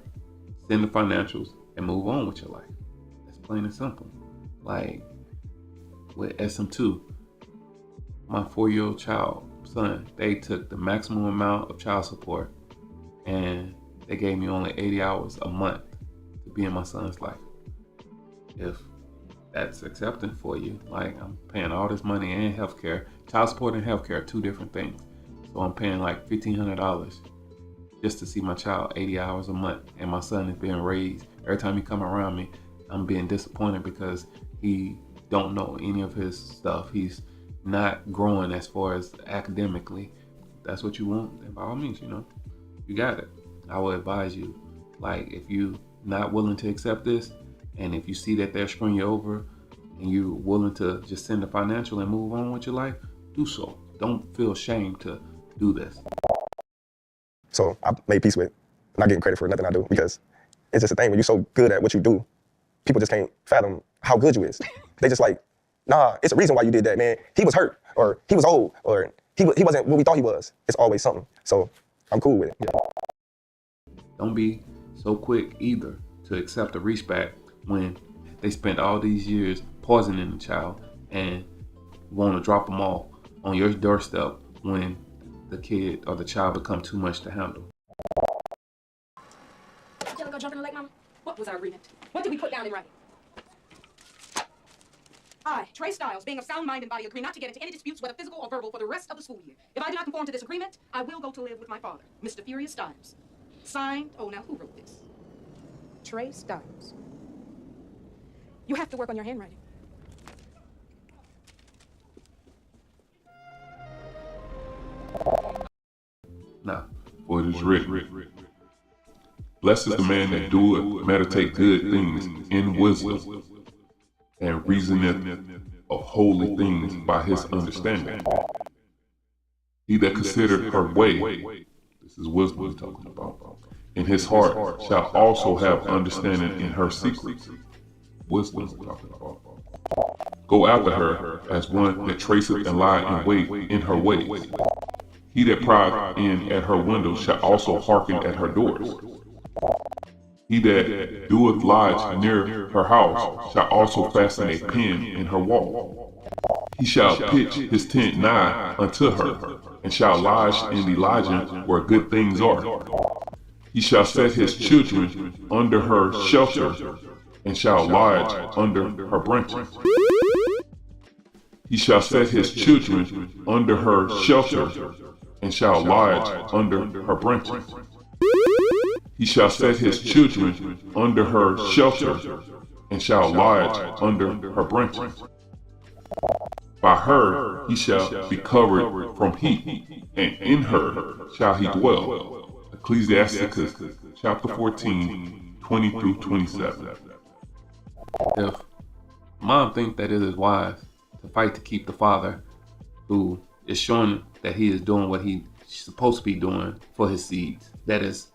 send the financials and move on with your life. That's plain and simple. Like with SM2, my 4-year-old son, they took the maximum amount of child support and they gave me only 80 hours a month to be in my son's life. If that's accepting for you, like I'm paying all this money and healthcare, child support and healthcare are two different things. So I'm paying like $1,500 just to see my child 80 hours a month, and my son is being raised. Every time he come around me, I'm being disappointed because he don't know any of his stuff. He's not growing as far as academically. If that's what you want, then by all means, you got it. I would advise you, like, if you not willing to accept this, and if you see that they're screwing you over, and you're willing to just send the financial and move on with your life, do so. Don't feel ashamed to do this. So I made peace with not getting credit for nothing I do, because it's just a thing when you're so good at what you do, people just can't fathom how good you is. They just like, nah, it's a reason why you did that, man. He was hurt, or he was old, or he wasn't what we thought he was. It's always something. So I'm cool with it. Yeah. Don't be so quick either to accept a reach back when they spent all these years poisoning the child and want to drop them off on your doorstep when the kid or the child become too much to handle. Go jump in the lake, Mama? What was our agreement? What did we put down in writing? I, Trey Styles, being of sound mind and body, agree not to get into any disputes, whether physical or verbal, for the rest of the school year. If I do not conform to this agreement, I will go to live with my father, Mr. Furious Styles. Signed, oh, now who wrote this? Trey Styles. You have to work on your handwriting. Now, for it is written, blessed is the man that doeth meditate good things in wisdom, and reasoneth of holy things by his understanding. He that considereth her way, this is wisdom we're talking about, in his heart shall also have understanding in her secrets. Wisdom we're talking about. Go after her as one that traceth and lie in wait in her ways. He that prieth in at her windows shall also hearken at her doors. He that doeth lodge near her house shall also fasten a pin in her wall. He shall pitch his tent nigh unto her, and shall lodge in the lodging where good things are. He shall set his children under her shelter, and shall lodge under her branches. He shall set his children under her shelter, and shall lodge under her branches. He shall set his children under her shelter, and shall lodge under her branches. By her he shall be covered from heat, and in her shall he dwell. Ecclesiasticus chapter 14, 20 through 27. If mom thinks that it is wise to fight to keep the father who is showing that he is doing what he's supposed to be doing for his seeds, that is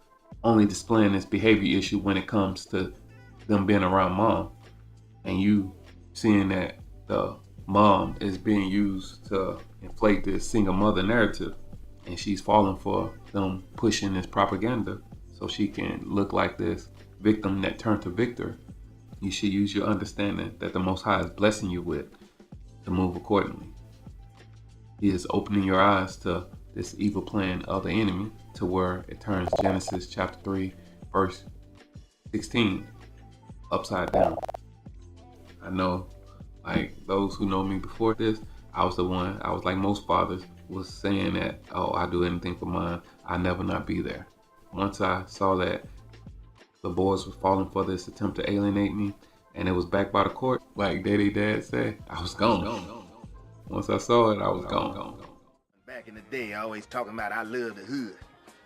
only displaying this behavior issue when it comes to them being around mom, and you seeing that the mom is being used to inflate this single mother narrative, and she's falling for them pushing this propaganda so she can look like this victim that turned to victor, you should use your understanding that the Most High is blessing you with to move accordingly. He is opening your eyes to this evil plan of the enemy, to where it turns Genesis chapter 3 verse 16 upside down. I know, like, those who know me before this, I was like most fathers, was saying that, oh, I do anything for mine, I never not be there. Once I saw that the boys were falling for this attempt to alienate me, and it was backed by the court, like Daddy Dad said, I was gone. Once I saw it, I was gone. Back in the day, I always talking about I love the hood.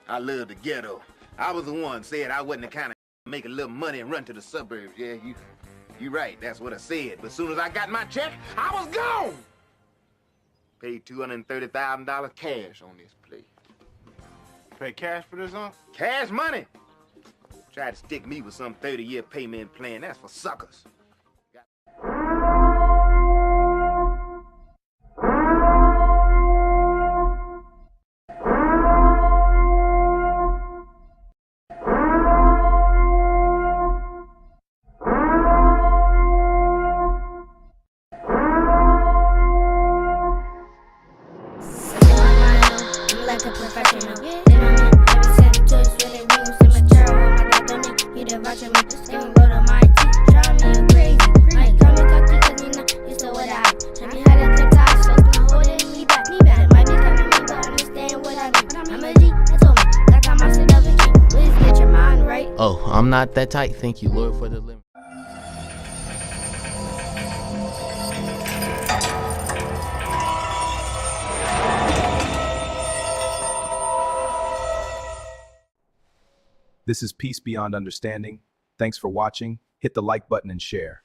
I love the ghetto. I was the one said I wasn't the kind of make a little money and run to the suburbs. Yeah, you right, that's what I said. But as soon as I got my check, I was gone. Paid $230,000 cash on this place. Pay cash for this, huh? Cash money. Tried to stick me with some 30-year payment plan. That's for suckers. Oh, I'm not that tight. Thank you, Lord, for the limit. This is Peace Beyond Understanding. Thanks for watching. Hit the like button and share.